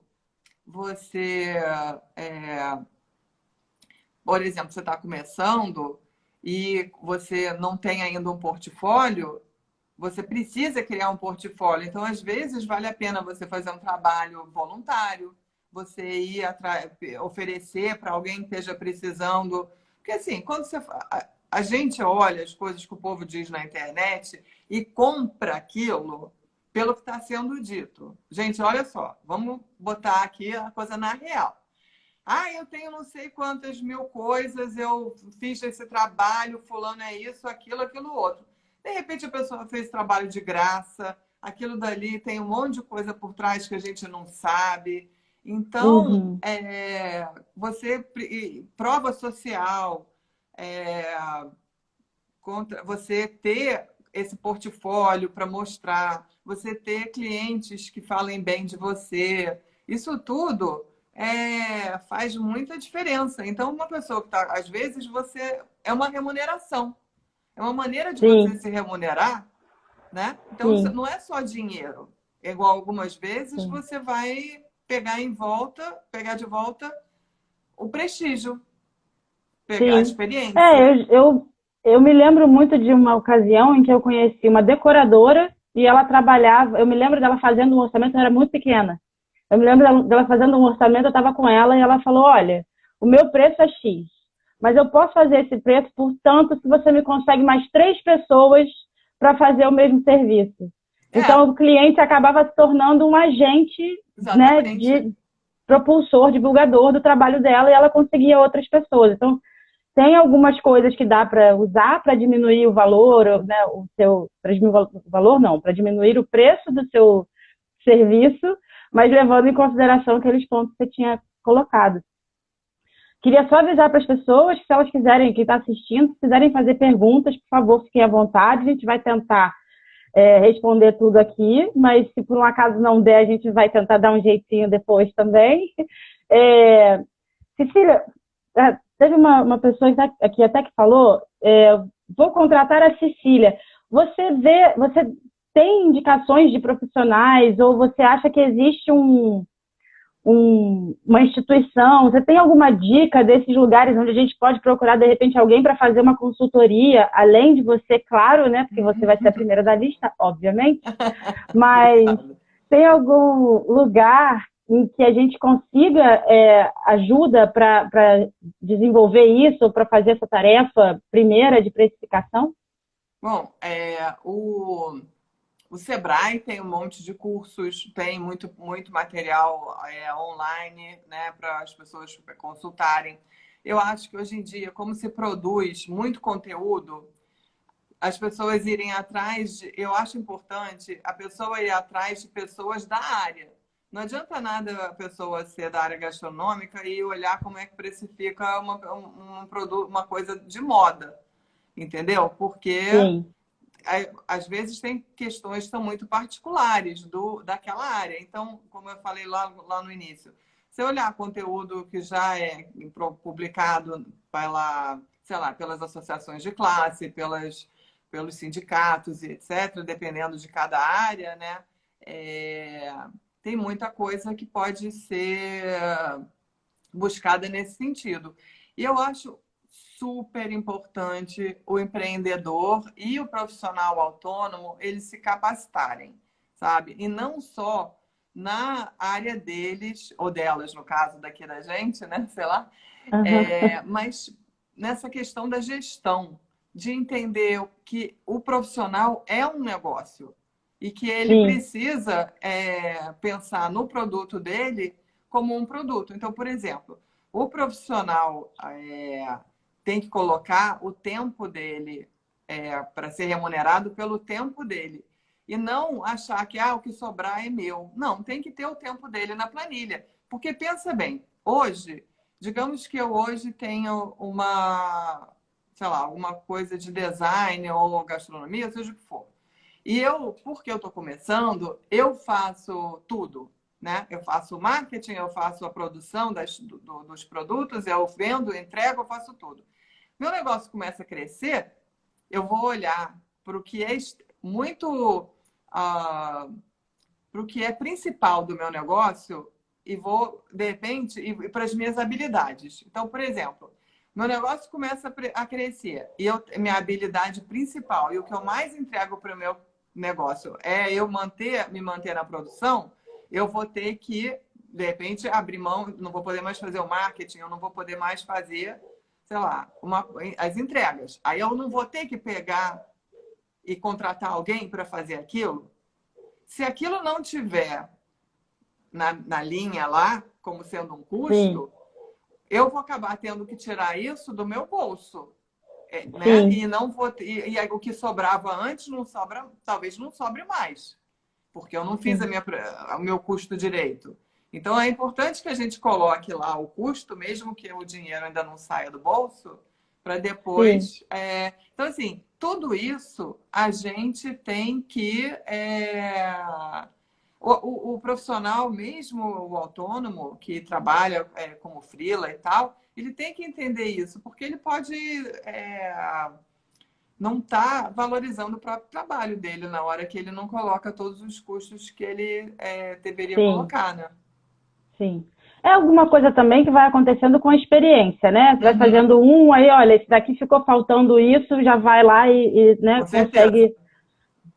[SPEAKER 2] você, é, por exemplo, você está começando e você não tem ainda um portfólio, você precisa criar um portfólio. Então, às vezes, vale a pena você fazer um trabalho voluntário, você ir oferecer para alguém que esteja precisando. Porque, assim, quando a gente olha as coisas que o povo diz na internet e compra aquilo pelo que está sendo dito. Gente, olha só, vamos botar aqui a coisa na real. Eu tenho não sei quantas mil coisas, eu fiz esse trabalho, fulano é isso, aquilo outro. De repente a pessoa fez trabalho de graça, aquilo dali tem um monte de coisa por trás que a gente não sabe. Então,
[SPEAKER 1] Uhum.
[SPEAKER 2] prova social, é, você ter esse portfólio para mostrar, você ter clientes que falem bem de você, isso tudo faz muita diferença. Então, uma pessoa que está, às vezes, você é uma remuneração, é uma maneira de você
[SPEAKER 1] Sim,
[SPEAKER 2] se remunerar, né? Então,
[SPEAKER 1] sim,
[SPEAKER 2] não é só dinheiro. É igual algumas vezes
[SPEAKER 1] sim.
[SPEAKER 2] você vai pegar de volta o prestígio, pegar a
[SPEAKER 1] Sim.
[SPEAKER 2] experiência.
[SPEAKER 1] Eu me lembro muito de uma ocasião em que eu conheci uma decoradora e ela trabalhava. Eu me lembro dela fazendo um orçamento, eu era muito pequena. Eu me lembro dela fazendo um orçamento, eu estava com ela e ela falou: Olha, o meu preço é X, mas eu posso fazer esse preço por tanto se você me consegue mais 3 pessoas para fazer o mesmo serviço. Então, o cliente acabava se tornando um agente, né,
[SPEAKER 2] exatamente.
[SPEAKER 1] de propulsor, divulgador do trabalho dela e ela conseguia outras pessoas. Então, tem algumas coisas que dá para usar para diminuir o valor, né, para diminuir o valor não, para diminuir o preço do seu serviço, mas levando em consideração aqueles pontos que você tinha colocado. Queria só avisar para as pessoas que se elas quiserem, quem está assistindo, se quiserem fazer perguntas, por favor, fiquem à vontade, a gente vai tentar responder tudo aqui, mas se por um acaso não der, a gente vai tentar dar um jeitinho depois também. Cecília, teve uma pessoa aqui até que falou, vou contratar a Cecília. Você tem indicações de profissionais ou você acha que existe uma instituição? Você tem alguma dica desses lugares onde a gente pode procurar, de repente, alguém para fazer uma consultoria, além de você, claro, né? Porque você vai ser a primeira da lista, obviamente. Mas tem algum lugar em que a gente consiga ajuda para desenvolver isso, para fazer essa tarefa primeira de precificação?
[SPEAKER 2] Bom, o Sebrae tem um monte de cursos, tem muito material online, né, para as pessoas consultarem. Eu acho que hoje em dia, como se produz muito conteúdo, as pessoas irem atrás eu acho importante a pessoa ir atrás de pessoas da área. Não adianta nada a pessoa ser da área gastronômica e olhar como é que precifica um produto, uma coisa de moda, entendeu? Porque
[SPEAKER 1] Sim.
[SPEAKER 2] Às vezes tem questões que são muito particulares daquela área. Então, como eu falei lá no início, se eu olhar conteúdo que já é publicado sei lá, pelas associações de classe, pelos sindicatos e etc., dependendo de cada área, né? Tem muita coisa que pode ser buscada nesse sentido. E eu acho super importante o empreendedor e o profissional autônomo eles se capacitarem, sabe? E não só na área deles, ou delas, no caso daqui da gente, né? Sei lá. Mas nessa questão da gestão, de entender que o profissional é um negócio e que ele precisa pensar no produto dele como um produto. Então, por exemplo, o profissional tem que colocar o tempo dele para ser remunerado pelo tempo dele. E não achar que o que sobrar é meu. Não, tem que ter o tempo dele na planilha. Porque pensa bem, hoje, digamos que eu hoje tenho sei lá, alguma coisa de design ou gastronomia, seja o que for. E porque eu estou começando, eu faço tudo. Né? Eu faço marketing, eu faço a produção dos produtos, eu vendo, entrego, eu faço tudo. Meu negócio começa a crescer, eu vou olhar para o que é muito para o que é principal do meu negócio e vou, de repente, ir para as minhas habilidades. Então, por exemplo, meu negócio começa a crescer e minha habilidade principal e o que eu mais entrego para o meu negócio é me manter na produção, eu vou ter que, de repente, abrir mão, não vou poder mais fazer o marketing, eu não vou poder mais fazer, sei lá, as entregas. Aí eu não vou ter que pegar e contratar alguém para fazer aquilo. Se aquilo não tiver na linha lá, como sendo um custo, eu vou acabar tendo que tirar isso do meu bolso. Né? E não vou e o que sobrava antes talvez não sobre mais, porque eu não fiz o meu custo direito. Então é importante que a gente coloque lá o custo, mesmo que o dinheiro ainda não saia do bolso, para depois. Então, assim, tudo isso a gente tem que. O profissional, mesmo o autônomo, que trabalha como freela e tal, ele tem que entender isso, porque ele pode não estar valorizando o próprio trabalho dele na hora que ele não coloca todos os custos que ele deveria colocar, né?
[SPEAKER 1] Sim. É alguma coisa também que vai acontecendo com a experiência, né? Você vai fazendo aí, olha, esse daqui ficou faltando isso, já vai lá e né, consegue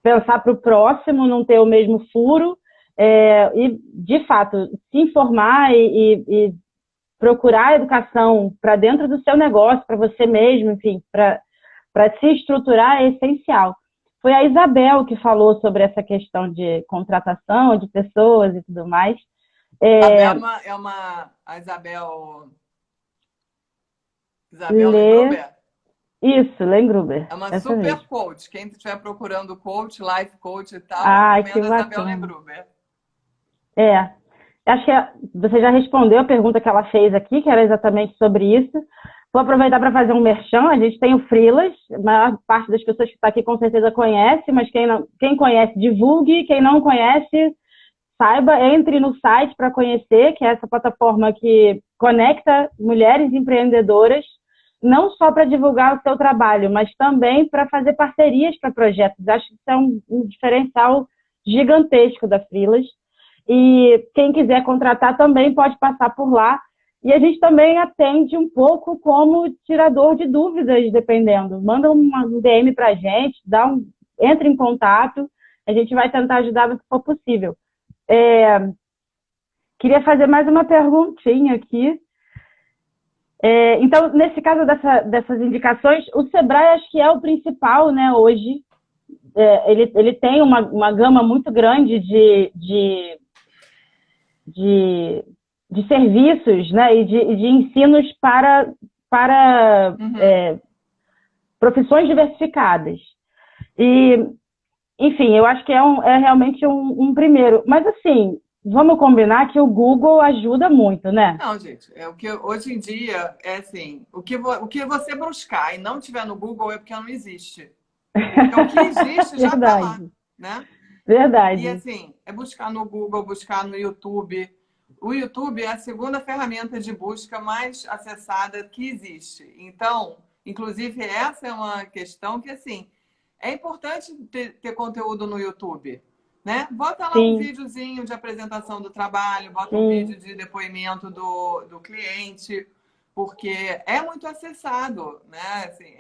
[SPEAKER 1] pensar para o próximo, não ter o mesmo furo. E, de fato, se informar e procurar educação para dentro do seu negócio, para você mesmo, enfim, para se estruturar é essencial. Foi a Isabel que falou sobre essa questão de contratação de pessoas e tudo mais.
[SPEAKER 2] Isabel
[SPEAKER 1] É,
[SPEAKER 2] a Isabel
[SPEAKER 1] Lê,
[SPEAKER 2] Legruber?
[SPEAKER 1] isso, Len Gruber,
[SPEAKER 2] É uma
[SPEAKER 1] essa
[SPEAKER 2] super
[SPEAKER 1] mesmo.
[SPEAKER 2] coach. Quem estiver procurando coach, life coach e tal,
[SPEAKER 1] Ai, que
[SPEAKER 2] recomendo a Isabel
[SPEAKER 1] bacana.
[SPEAKER 2] Legruber.
[SPEAKER 1] É, acho que você já respondeu a pergunta que ela fez aqui, que era exatamente sobre isso. Vou aproveitar para fazer um merchan. A gente tem o Freelas, a maior parte das pessoas que está aqui com certeza conhece, mas quem conhece, divulgue. Quem não conhece, saiba, entre no site para conhecer, que é essa plataforma que conecta mulheres empreendedoras, não só para divulgar o seu trabalho, mas também para fazer parcerias para projetos. Acho que isso é um diferencial gigantesco da Freelas. E quem quiser contratar também pode passar por lá. E a gente também atende um pouco como tirador de dúvidas, dependendo. Manda um DM para a gente, entra em contato, a gente vai tentar ajudar no que for possível. Queria fazer mais uma perguntinha aqui. Então, nesse caso dessas indicações, o Sebrae acho que é o principal, né, hoje. Ele tem uma gama muito grande de serviços, né, e de ensinos para profissões diversificadas. E, enfim, eu acho que é realmente um primeiro. Mas, assim, vamos combinar que o Google ajuda muito, né?
[SPEAKER 2] Não, gente, é o que hoje em dia é assim, o que você buscar e não tiver no Google é porque não existe. Porque o que existe já está lá,
[SPEAKER 1] Verdade,
[SPEAKER 2] né? E
[SPEAKER 1] verdade.
[SPEAKER 2] assim, é buscar no Google, buscar no YouTube. O YouTube é a segunda ferramenta de busca mais acessada que existe. Então, inclusive, essa é uma questão que, assim, é importante ter conteúdo no YouTube, né? Bota lá um
[SPEAKER 1] Sim,
[SPEAKER 2] videozinho de apresentação do trabalho, bota um
[SPEAKER 1] sim.
[SPEAKER 2] vídeo de depoimento do cliente, porque é muito acessado, né? Assim,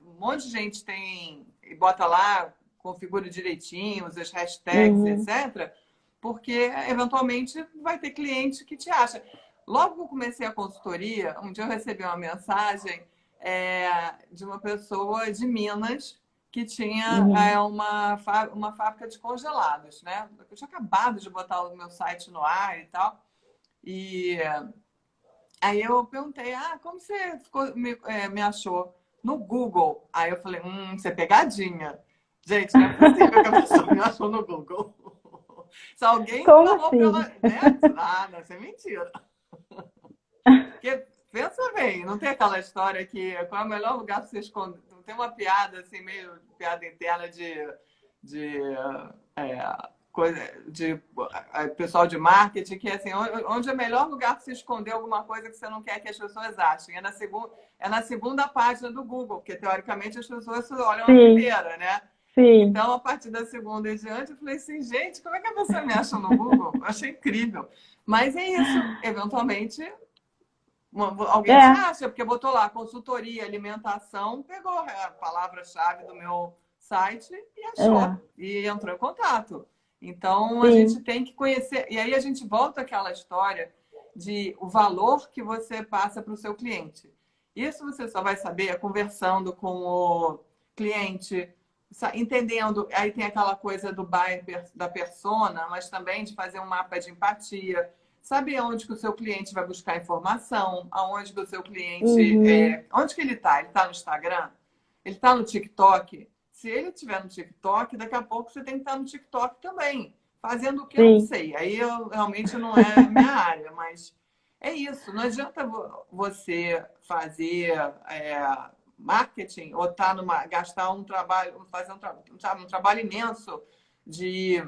[SPEAKER 2] um monte de gente tem e bota lá, configura direitinho, usa as hashtags,
[SPEAKER 1] Uhum,
[SPEAKER 2] etc., porque eventualmente vai ter cliente que te acha. Logo que eu comecei a consultoria, um dia eu recebi uma mensagem de uma pessoa de Minas que tinha
[SPEAKER 1] uhum.
[SPEAKER 2] uma fábrica de congelados, né? Eu tinha acabado de botar o meu site no ar e tal. E aí eu perguntei, como você me achou? No Google. Aí eu falei, isso é pegadinha. Gente, não é possível que a pessoa me achou no Google. Se alguém
[SPEAKER 1] Como
[SPEAKER 2] falou pela,
[SPEAKER 1] assim?
[SPEAKER 2] né? Não, isso é mentira. Porque, pensa bem, não tem aquela história que qual é o melhor lugar para você esconder? Não tem uma piada, assim, meio piada interna de coisa de pessoal de marketing, que é assim, onde é o melhor lugar para você esconder alguma coisa que você não quer que as pessoas achem? É na segunda página do Google, porque teoricamente as pessoas olham a
[SPEAKER 1] Sim,
[SPEAKER 2] primeira, né?
[SPEAKER 1] sim.
[SPEAKER 2] Então, a partir da segunda em diante, eu falei assim, gente, como é que a pessoa me acha no Google? Eu achei incrível. Mas é isso, eventualmente alguém te
[SPEAKER 1] É,
[SPEAKER 2] acha, porque botou lá consultoria, alimentação, pegou a palavra-chave do meu site e achou,
[SPEAKER 1] é,
[SPEAKER 2] e entrou em contato. Então, a gente
[SPEAKER 1] sim.
[SPEAKER 2] tem que conhecer. E aí a gente volta àquela história de o valor que você passa para o seu cliente. Isso você só vai saber conversando com o cliente, entendendo. Aí tem aquela coisa do buyer, da persona, mas também de fazer um mapa de empatia. Saber aonde que o seu cliente vai buscar informação, aonde que o seu cliente.
[SPEAKER 1] Uhum,
[SPEAKER 2] Onde que ele está? Ele está no Instagram? Ele está no TikTok? Se ele estiver no TikTok, daqui a pouco você tem que estar no TikTok também. Fazendo o que eu não
[SPEAKER 1] sim.
[SPEAKER 2] sei. Aí realmente não é minha área, mas é isso. Não adianta você fazer marketing ou gastar um trabalho, fazer um trabalho imenso de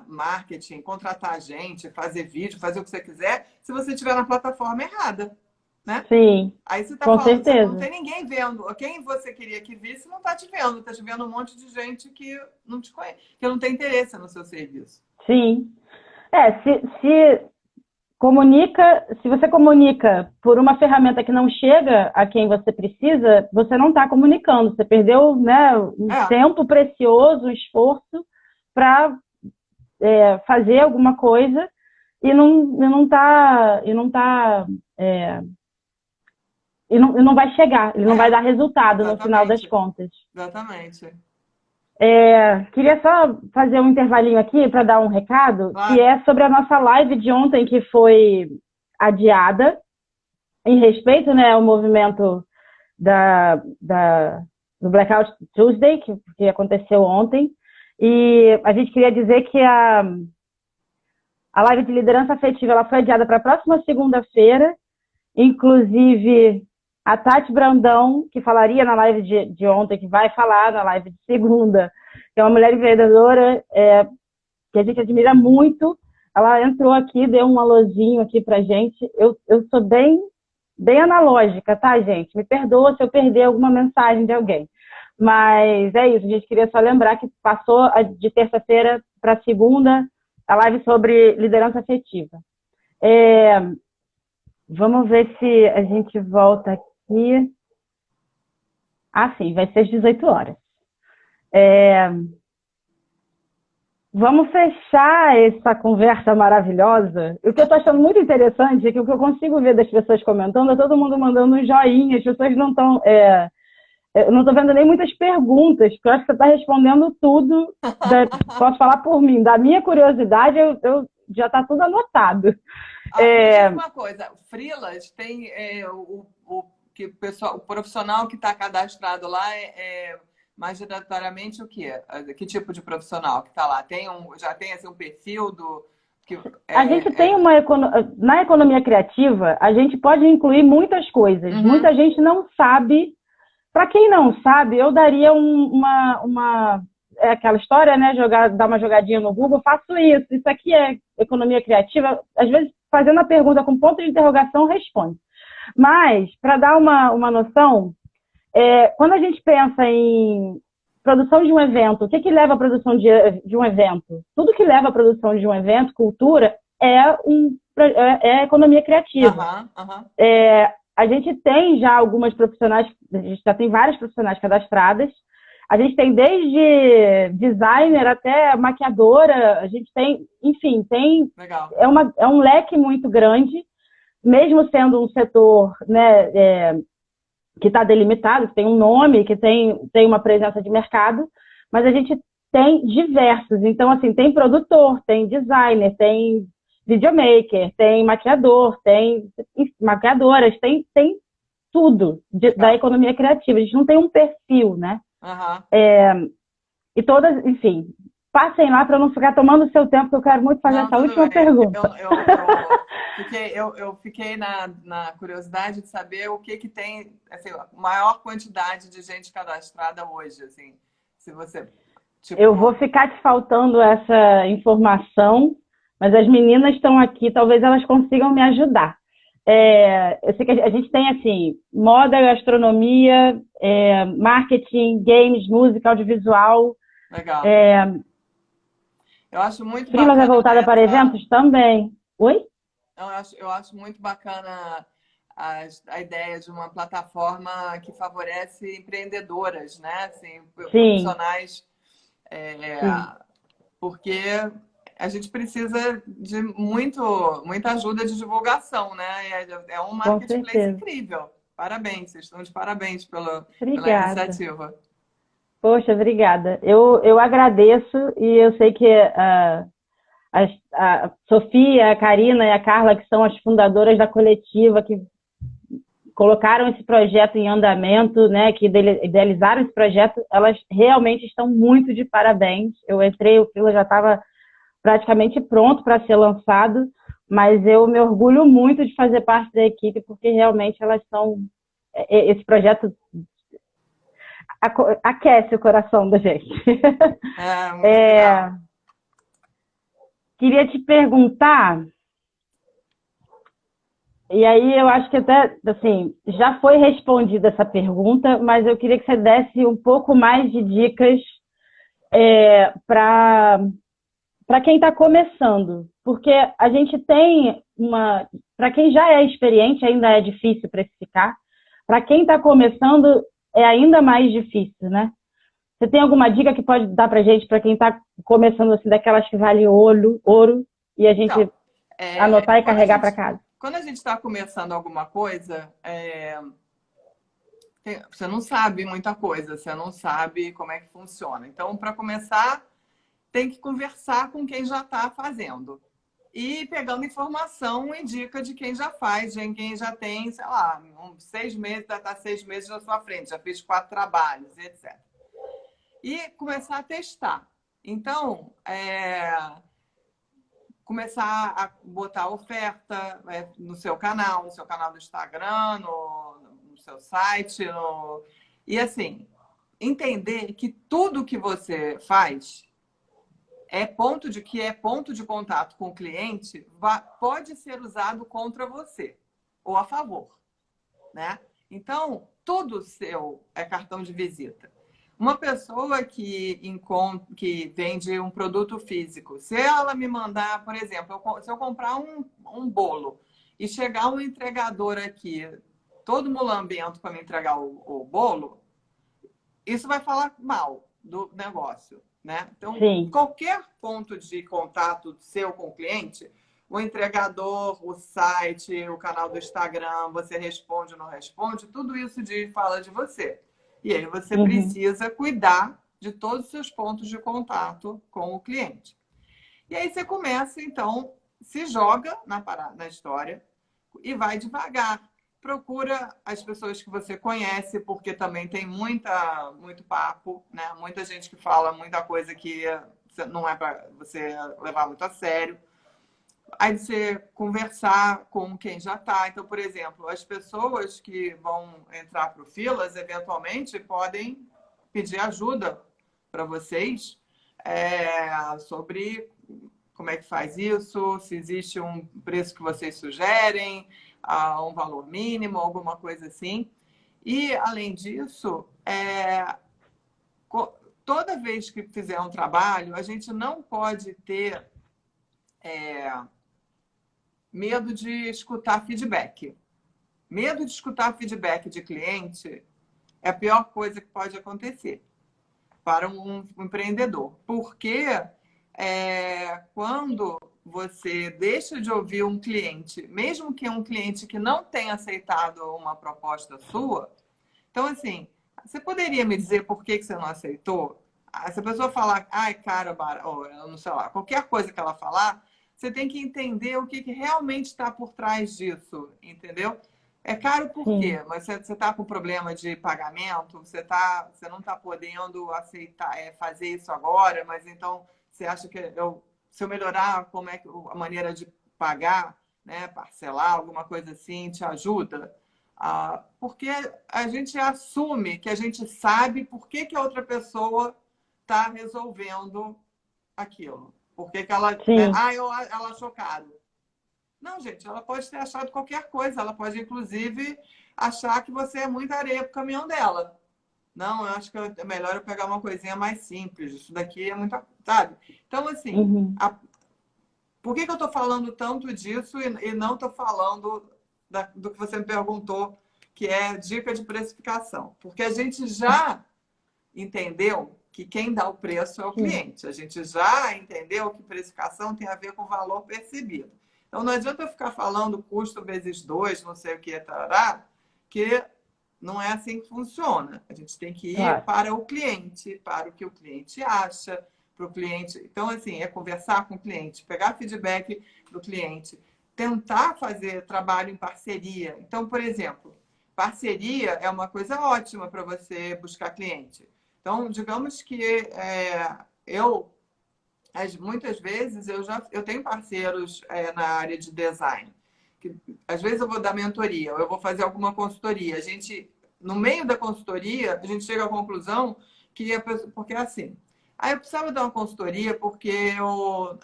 [SPEAKER 2] marketing, contratar gente, fazer vídeo, fazer o que você quiser, se você estiver na plataforma errada, né?
[SPEAKER 1] Sim,
[SPEAKER 2] Aí você está
[SPEAKER 1] com
[SPEAKER 2] falando, você não
[SPEAKER 1] certeza.
[SPEAKER 2] tem ninguém vendo. Quem você queria que visse não está te vendo. Está te vendo um monte de gente que não te conhece, que não tem interesse no seu serviço.
[SPEAKER 1] Sim. Se você comunica por uma ferramenta que não chega a quem você precisa, você não está comunicando. Você perdeu, né, um
[SPEAKER 2] É,
[SPEAKER 1] tempo precioso, um esforço para fazer alguma coisa e e não vai chegar, ele não vai
[SPEAKER 2] é,
[SPEAKER 1] dar resultado no final das
[SPEAKER 2] exatamente.
[SPEAKER 1] contas.
[SPEAKER 2] Exatamente.
[SPEAKER 1] Queria só fazer um intervalinho aqui para dar um recado, que
[SPEAKER 2] Claro.
[SPEAKER 1] é sobre a nossa live de ontem, que foi adiada, em respeito, né, ao movimento do Blackout Tuesday, que aconteceu ontem. E a gente queria dizer que a live de liderança afetiva ela foi adiada para a próxima segunda-feira. Inclusive, a Tati Brandão, que falaria na live de ontem, que vai falar na live de segunda, que é uma mulher empreendedora que a gente admira muito. Ela entrou aqui, deu um alôzinho aqui pra gente. Eu sou bem analógica, tá, gente? Me perdoa se eu perder alguma mensagem de alguém. Mas é isso, a gente queria só lembrar que passou de terça-feira para segunda a live sobre liderança afetiva. Vamos ver se a gente volta aqui. Ah, sim, vai ser às 18 horas. Vamos fechar essa conversa maravilhosa. O que eu estou achando muito interessante é que o que eu consigo ver das pessoas comentando é todo mundo mandando um joinha, as pessoas não estão... eu não estou vendo nem muitas perguntas, porque eu acho que você está respondendo tudo. Posso falar por mim, da minha curiosidade, já está tudo anotado.
[SPEAKER 2] Me diz uma coisa, freelas tem que o profissional que está cadastrado lá majoritariamente o quê? Que tipo de profissional que está lá? Já tem assim, um perfil do...
[SPEAKER 1] A gente tem na economia criativa, a gente pode incluir muitas coisas.
[SPEAKER 2] Uhum.
[SPEAKER 1] Muita gente não sabe. Para quem não sabe, eu daria aquela história, né? Dar uma jogadinha no Google, faço isso. Isso aqui é economia criativa. Às vezes, fazendo a pergunta com ponto de interrogação, responde. Mas, para dar uma noção, quando a gente pensa em produção de um evento, o que leva à produção de um evento? Tudo que leva à produção de um evento, cultura, é economia criativa. A gente tem já algumas profissionais, a gente já tem várias profissionais cadastradas. A gente tem desde designer até maquiadora, a gente tem, enfim,
[SPEAKER 2] Legal.
[SPEAKER 1] É um leque muito grande, mesmo sendo um setor, né, que está delimitado, que tem um nome, que tem uma presença de mercado, mas a gente tem diversos. Então, assim, tem produtor, tem designer, tem videomaker, tem maquiador, tem maquiadoras, tem tudo da economia criativa. A gente não tem um perfil, né? E todas, enfim, passem lá para não ficar tomando seu tempo, que eu quero muito fazer essa última pergunta.
[SPEAKER 2] Eu fiquei na curiosidade de saber o que tem, assim, a maior quantidade de gente cadastrada hoje, assim, se você... Tipo...
[SPEAKER 1] Eu vou ficar te faltando essa informação, mas as meninas estão aqui, talvez elas consigam me ajudar. Eu sei que a gente tem, assim, moda, gastronomia, marketing, games, música, audiovisual.
[SPEAKER 2] Legal. Eu acho muito
[SPEAKER 1] bacana. Freelas é voltada para eventos também. Oi?
[SPEAKER 2] Eu acho muito bacana a ideia de uma plataforma que favorece empreendedoras, né? Assim, profissionais. Porque a gente precisa de muita ajuda de divulgação, né? É um marketplace incrível. Parabéns, vocês estão de parabéns pela iniciativa.
[SPEAKER 1] Poxa, obrigada. Eu agradeço e eu sei que a Sofia, a Karina e a Carla, que são as fundadoras da coletiva, que colocaram esse projeto em andamento, né, que idealizaram esse projeto, elas realmente estão muito de parabéns. Eu entrei, o Freela já estava praticamente pronto para ser lançado, mas eu me orgulho muito de fazer parte da equipe, porque realmente elas são... Esse projeto aquece o coração da gente.
[SPEAKER 2] Muito legal.
[SPEAKER 1] Queria te perguntar, e aí eu acho que até, assim, já foi respondida essa pergunta, mas eu queria que você desse um pouco mais de dicas para quem está começando, porque a gente tem para quem já é experiente ainda é difícil precificar, para quem está começando é ainda mais difícil, né? Você tem alguma dica que pode dar para gente, para quem está começando assim, daquelas que vale ouro, e a gente anotar e carregar para casa?
[SPEAKER 2] Quando a gente está começando alguma coisa, você não sabe muita coisa, você não sabe como é que funciona. Então, para começar, tem que conversar com quem já está fazendo. E pegando informação e dica de quem já faz, de quem já tem, sei lá, 6 meses, está 6 meses na sua frente, já fez 4 trabalhos, etc. E começar a testar. Então, começar a botar oferta no seu canal do Instagram, no seu site. E assim, entender que tudo que você faz é ponto de contato com o cliente, pode ser usado contra você ou a favor, né? Então, tudo seu é cartão de visita. Uma pessoa que vende um produto físico, se ela me mandar, por exemplo, se eu comprar um bolo e chegar um entregador aqui, todo mulambento para me entregar o bolo, isso vai falar mal do negócio, né? Então,
[SPEAKER 1] Sim.
[SPEAKER 2] qualquer ponto de contato seu com o cliente, o entregador, o site, o canal do Instagram, você responde ou não responde, tudo isso fala de você. E aí você precisa cuidar de todos os seus pontos de contato com o cliente. E aí você começa, então, se joga na história e vai devagar. Procura as pessoas que você conhece, porque também tem muito papo, né? Muita gente que fala muita coisa que não é para você levar muito a sério. Aí você conversar com quem já está. Então, por exemplo, as pessoas que vão entrar para o Filas, eventualmente, podem pedir ajuda para vocês sobre como é que faz isso, se existe um preço que vocês sugerem, um valor mínimo, alguma coisa assim. E, além disso, toda vez que fizer um trabalho, a gente não pode ter medo de escutar feedback. Medo de escutar feedback de cliente é a pior coisa que pode acontecer para um empreendedor. Porque quando você deixa de ouvir um cliente, mesmo que é um cliente que não tenha aceitado uma proposta sua, então, assim, você poderia me dizer por que você não aceitou? Se a pessoa falar, ai, cara, ou não sei lá, qualquer coisa que ela falar, você tem que entender o que realmente está por trás disso, entendeu? É caro por quê? Mas você está com problema de pagamento, você não está podendo aceitar, fazer isso agora, mas então você acha que se eu melhorar como é a maneira de pagar, né, parcelar, alguma coisa assim, te ajuda? Porque a gente assume que a gente sabe por que a outra pessoa está resolvendo aquilo. Por que ela... Né? Ela achou caro. Não, gente, ela pode ter achado qualquer coisa. Ela pode, inclusive, achar que você é muita areia para o caminhão dela. Não, eu acho que é melhor eu pegar uma coisinha mais simples. Isso daqui é muito... Sabe? Então, assim, por que eu estou falando tanto disso e não estou falando do que você me perguntou, que é dica de precificação? Porque a gente já entendeu que quem dá o preço é o cliente. A gente já entendeu que precificação tem a ver com o valor percebido. Então, não adianta eu ficar falando custo vezes 2, não sei o que, tarará, que não é assim que funciona. A gente tem que ir para o cliente, para o que o cliente acha, para o cliente. Então, assim, é conversar com o cliente, pegar feedback do cliente, tentar fazer trabalho em parceria. Então, por exemplo, parceria é uma coisa ótima para você buscar cliente. Então, digamos que muitas vezes eu tenho parceiros na área de design. Que, às vezes eu vou dar mentoria, ou eu vou fazer alguma consultoria. No meio da consultoria, a gente chega à conclusão que porque é assim. Aí eu precisava dar uma consultoria porque eu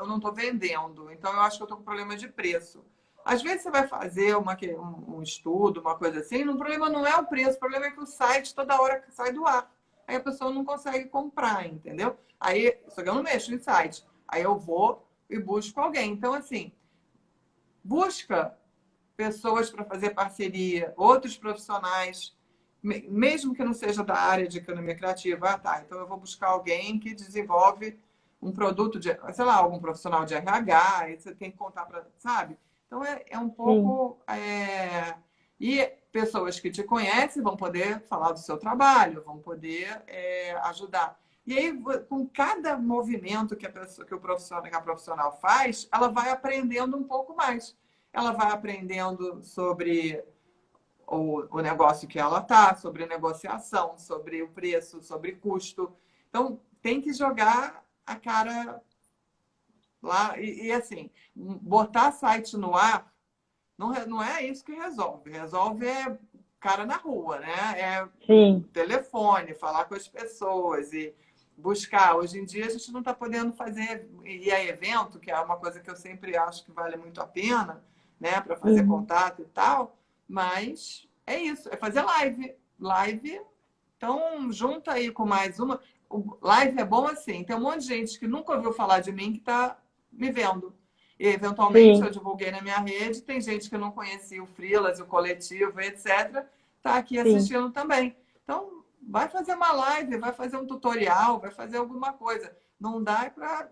[SPEAKER 2] não estou vendendo, então eu acho que eu estou com problema de preço. Às vezes você vai fazer um estudo, uma coisa assim, o problema não é o preço, o problema é que o site toda hora sai do ar. Aí a pessoa não consegue comprar, entendeu? Aí, só que eu não mexo em site. Aí eu vou e busco alguém. Então, assim, busca pessoas para fazer parceria, outros profissionais, mesmo que não seja da área de economia criativa. Então eu vou buscar alguém que desenvolve um produto de, sei lá, algum profissional de RH, e você tem que contar para, sabe? Então é um pouco E pessoas que te conhecem vão poder falar do seu trabalho, vão poder ajudar. E aí, com cada movimento que que a profissional faz, ela vai aprendendo um pouco mais. Ela vai aprendendo sobre o negócio que ela está, sobre negociação, sobre o preço, sobre custo. Então, tem que jogar a cara lá. E assim, botar site no ar não é isso que resolve. Resolve é cara na rua, né? É
[SPEAKER 1] Sim.
[SPEAKER 2] telefone, falar com as pessoas e buscar. Hoje em dia a gente não está podendo fazer ir a evento, que é uma coisa que eu sempre acho que vale muito a pena, né? Para fazer contato e tal. Mas é isso, é fazer live. Live, então junta aí com mais uma. O live é bom assim, tem um monte de gente que nunca ouviu falar de mim que está me vendo. E, eventualmente,
[SPEAKER 1] Sim.
[SPEAKER 2] eu divulguei na minha rede, tem gente que não conhecia o Freelas, o coletivo, etc., está aqui
[SPEAKER 1] Sim.
[SPEAKER 2] assistindo também. Então, vai fazer uma live, vai fazer um tutorial, vai fazer alguma coisa. Não dá para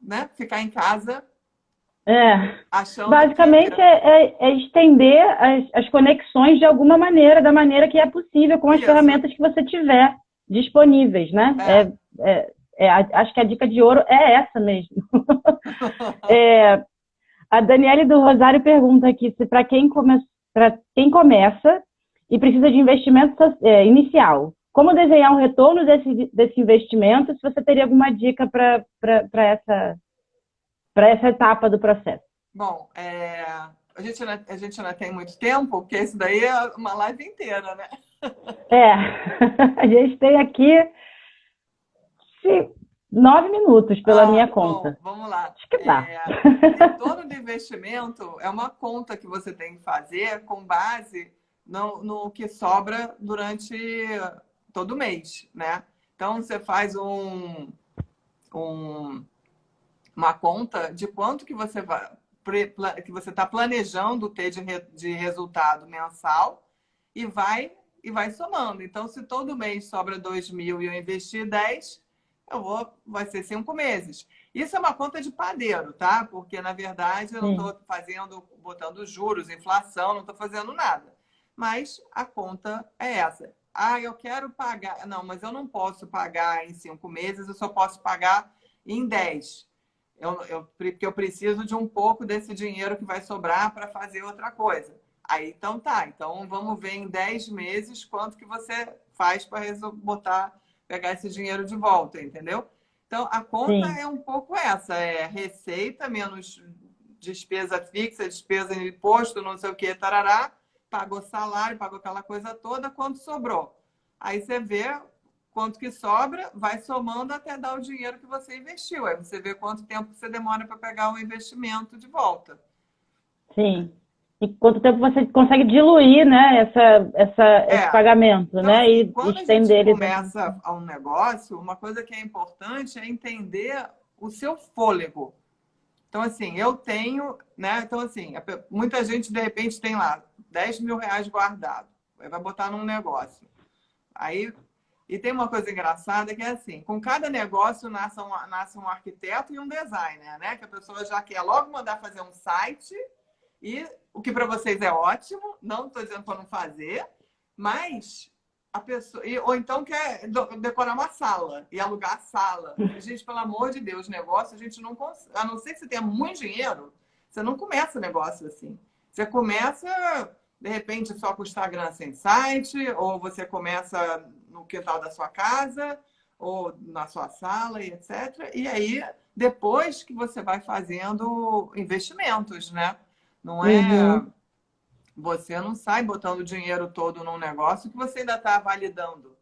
[SPEAKER 2] né, ficar em casa achando
[SPEAKER 1] Basicamente
[SPEAKER 2] que...
[SPEAKER 1] é estender as conexões de alguma maneira, da maneira que é possível, com as
[SPEAKER 2] Isso.
[SPEAKER 1] ferramentas que você tiver disponíveis, né? Acho que a dica de ouro é essa mesmo. A Daniele do Rosário pergunta aqui se para quem começa e precisa de investimento inicial, como desenhar um retorno desse investimento, se você teria alguma dica para essa etapa do processo.
[SPEAKER 2] Bom, a gente não tem muito tempo, porque isso daí é uma live inteira, né?
[SPEAKER 1] A gente tem aqui 9 minutos pela minha
[SPEAKER 2] Bom,
[SPEAKER 1] conta.
[SPEAKER 2] vamos lá.
[SPEAKER 1] Acho que dá.
[SPEAKER 2] Retorno de investimento é uma conta que você tem que fazer com base no que sobra durante todo mês, né? Então, você faz uma conta de quanto que você está planejando ter de resultado mensal e vai somando. Então, se todo mês sobra 2.000 e eu investir 10, vai ser 5 meses. Isso é uma conta de padeiro, tá? Porque, na verdade, eu não estou botando juros, inflação, não estou fazendo nada. Mas a conta é essa. Eu quero pagar. Não, mas eu não posso pagar em 5 meses, eu só posso pagar em 10. Porque eu preciso de um pouco desse dinheiro que vai sobrar para fazer outra coisa. Aí, então tá. Então, vamos ver em 10 meses quanto que você faz para pegar esse dinheiro de volta, entendeu? Então, a conta é um pouco essa. É receita menos despesa fixa, despesa de imposto, não sei o que, tarará. Pagou salário, pagou aquela coisa toda, quanto sobrou. Aí você vê quanto que sobra, vai somando até dar o dinheiro que você investiu. Aí você vê quanto tempo você demora para pegar o investimento de volta.
[SPEAKER 1] Sim. E quanto tempo você consegue diluir, né, esse pagamento,
[SPEAKER 2] então,
[SPEAKER 1] né?
[SPEAKER 2] Assim,
[SPEAKER 1] E
[SPEAKER 2] quando a gente
[SPEAKER 1] estender ele.
[SPEAKER 2] começa um negócio, uma coisa que é importante é entender o seu fôlego. Então, assim, eu tenho, né? Então, assim, muita gente, de repente, tem lá 10 mil reais guardado. Vai botar num negócio. Aí, e tem uma coisa engraçada que é assim, com cada negócio nasce um arquiteto e um designer, né? Que a pessoa já quer logo mandar fazer um site, e o que para vocês é ótimo, não estou dizendo para não fazer, mas a pessoa. Ou então quer decorar uma sala e alugar a sala. Gente, pelo amor de Deus, negócio a gente não consegue. A não ser que você tenha muito dinheiro, você não começa negócio assim. Você começa, de repente, só com o Instagram sem site, ou você começa no quintal da sua casa, ou na sua sala, e etc. E aí, depois que você vai fazendo investimentos, né? Não é... Você não sai botando o dinheiro todo num negócio que você ainda está validando.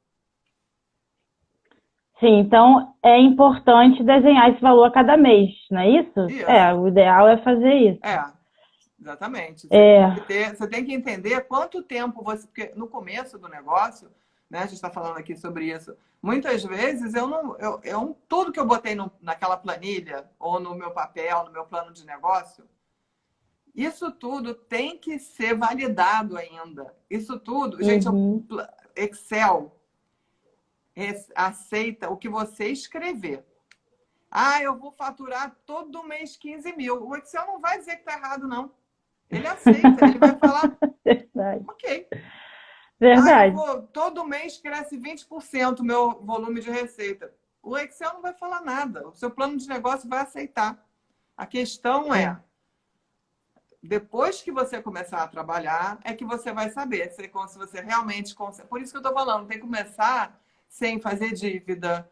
[SPEAKER 1] Sim, então é importante desenhar esse valor a cada mês, não é isso?
[SPEAKER 2] Isso.
[SPEAKER 1] O ideal é fazer isso.
[SPEAKER 2] Exatamente. Você tem que entender quanto tempo você... Porque no começo do negócio, né, a gente está falando aqui sobre isso, muitas vezes tudo que eu botei naquela planilha, ou no meu papel, no meu plano de negócio, isso tudo tem que ser validado ainda. Isso tudo, gente, Excel aceita o que você escrever. Eu vou faturar todo mês 15 mil. O Excel não vai dizer que está errado, não. Ele aceita, ele vai falar,
[SPEAKER 1] Verdade.
[SPEAKER 2] Ok.
[SPEAKER 1] Verdade.
[SPEAKER 2] Todo mês cresce 20% o meu volume de receita. O Excel não vai falar nada. O seu plano de negócio vai aceitar. A questão é, depois que você começar a trabalhar, é que você vai saber se você realmente consegue. Por isso que eu estou falando, tem que começar sem fazer dívida,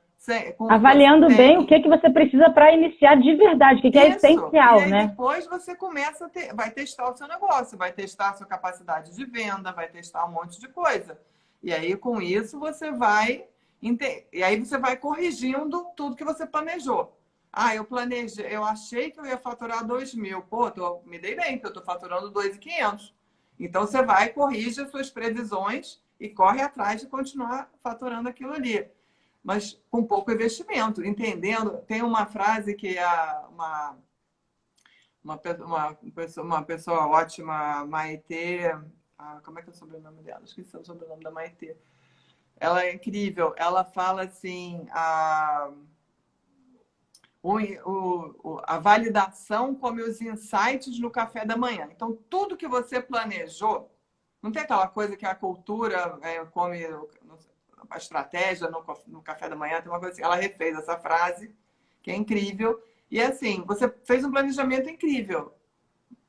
[SPEAKER 1] Avaliando bem o que você precisa para iniciar de verdade, o que é essencial,
[SPEAKER 2] e aí
[SPEAKER 1] né?
[SPEAKER 2] depois você começa vai testar o seu negócio, vai testar a sua capacidade de venda, vai testar um monte de coisa. E aí, com isso, você vai... E aí você vai corrigindo tudo que você planejou. Eu planejei, eu achei que eu ia faturar 2.000. Pô, me dei bem, porque eu estou faturando 2.500. Então, você vai, corrige as suas previsões e corre atrás de continuar faturando aquilo ali. Mas com pouco investimento, entendendo. Tem uma frase que uma pessoa ótima, Maitê... como é que é o sobrenome dela? Esqueci o sobrenome da Maitê. Ela é incrível. Ela fala assim... a validação come os insights no café da manhã. Então, tudo que você planejou, não tem aquela coisa que a cultura come a estratégia no café da manhã, tem uma coisa assim. Ela refez essa frase, que é incrível. E assim, você fez um planejamento incrível.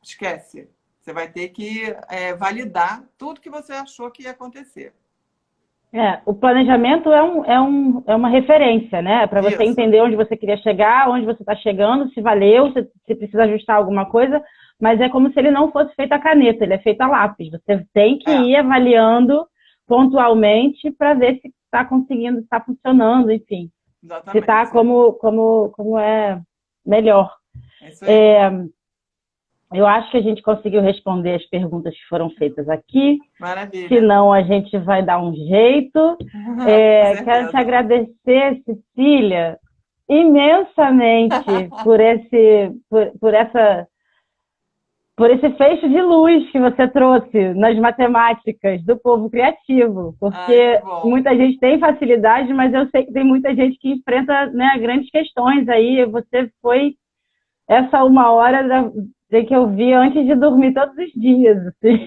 [SPEAKER 2] Esquece. Você vai ter que validar tudo que você achou que ia acontecer.
[SPEAKER 1] O planejamento é uma referência, né? Para você entender onde você queria chegar, onde você está chegando, se valeu, se precisa ajustar alguma coisa, mas é como se ele não fosse feito a caneta, ele é feito a lápis. Você tem que ir avaliando pontualmente para ver se está conseguindo, se está funcionando, enfim.
[SPEAKER 2] Exatamente,
[SPEAKER 1] se está como é melhor.
[SPEAKER 2] É isso aí.
[SPEAKER 1] Eu acho que a gente conseguiu responder as perguntas que foram feitas aqui.
[SPEAKER 2] Maravilha.
[SPEAKER 1] Senão, a gente vai dar um jeito. Quero te agradecer, Cecília, imensamente por esse feixe de luz que você trouxe nas matemáticas do povo criativo. Porque muita gente tem facilidade, mas eu sei que tem muita gente que enfrenta, né, grandes questões aí. Você foi essa 1 hora que eu vi antes de dormir todos os dias. Assim.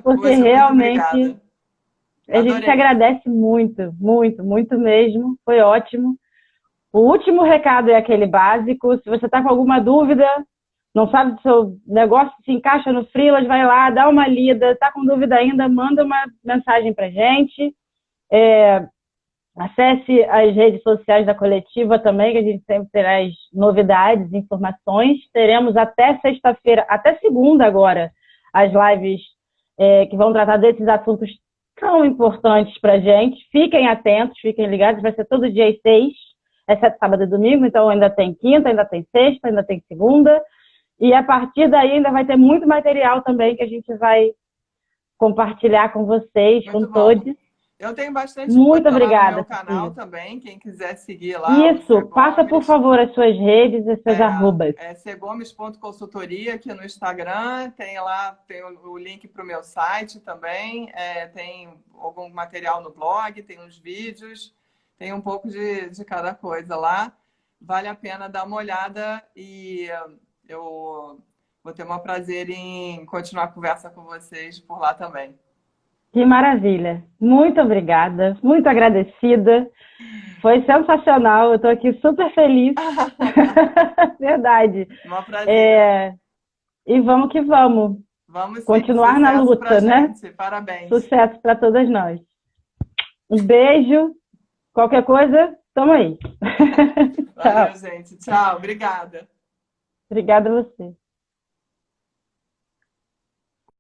[SPEAKER 1] Porque
[SPEAKER 2] Poxa,
[SPEAKER 1] realmente a gente te agradece muito, muito, muito mesmo. Foi ótimo. O último recado é aquele básico. Se você está com alguma dúvida, não sabe se o seu negócio se encaixa no freelance, vai lá, dá uma lida. Está com dúvida ainda, manda uma mensagem para a gente. Acesse as redes sociais da coletiva também, que a gente sempre terá as novidades, informações. Teremos até sexta-feira, até segunda agora, as lives que vão tratar desses assuntos tão importantes para a gente. Fiquem atentos, fiquem ligados. Vai ser todo dia às 6, exceto sábado e domingo. Então ainda tem quinta, ainda tem sexta, ainda tem segunda. E a partir daí ainda vai ter muito material também que a gente vai compartilhar com vocês, com todos.
[SPEAKER 2] Eu tenho bastante
[SPEAKER 1] Muito
[SPEAKER 2] coisa
[SPEAKER 1] obrigada,
[SPEAKER 2] lá no meu canal
[SPEAKER 1] Cecília.
[SPEAKER 2] também. Quem quiser seguir lá.
[SPEAKER 1] Isso, passa por favor as suas redes e seus arrobas.
[SPEAKER 2] cgomes.consultoria aqui no Instagram. Tem lá o link para o meu site também. Tem algum material no blog, tem uns vídeos, tem um pouco de cada coisa lá. Vale a pena dar uma olhada e eu vou ter um prazer em continuar a conversa com vocês por lá também.
[SPEAKER 1] Que maravilha. Muito obrigada, muito agradecida. Foi sensacional, eu estou aqui super feliz. Verdade.
[SPEAKER 2] Um prazer.
[SPEAKER 1] E vamos que vamos.
[SPEAKER 2] Vamos
[SPEAKER 1] continuar na luta, né?
[SPEAKER 2] Parabéns.
[SPEAKER 1] Sucesso para todas nós. Um beijo. Qualquer coisa, tamo aí.
[SPEAKER 2] Valeu, gente. Tchau. Obrigada.
[SPEAKER 1] Obrigada a você.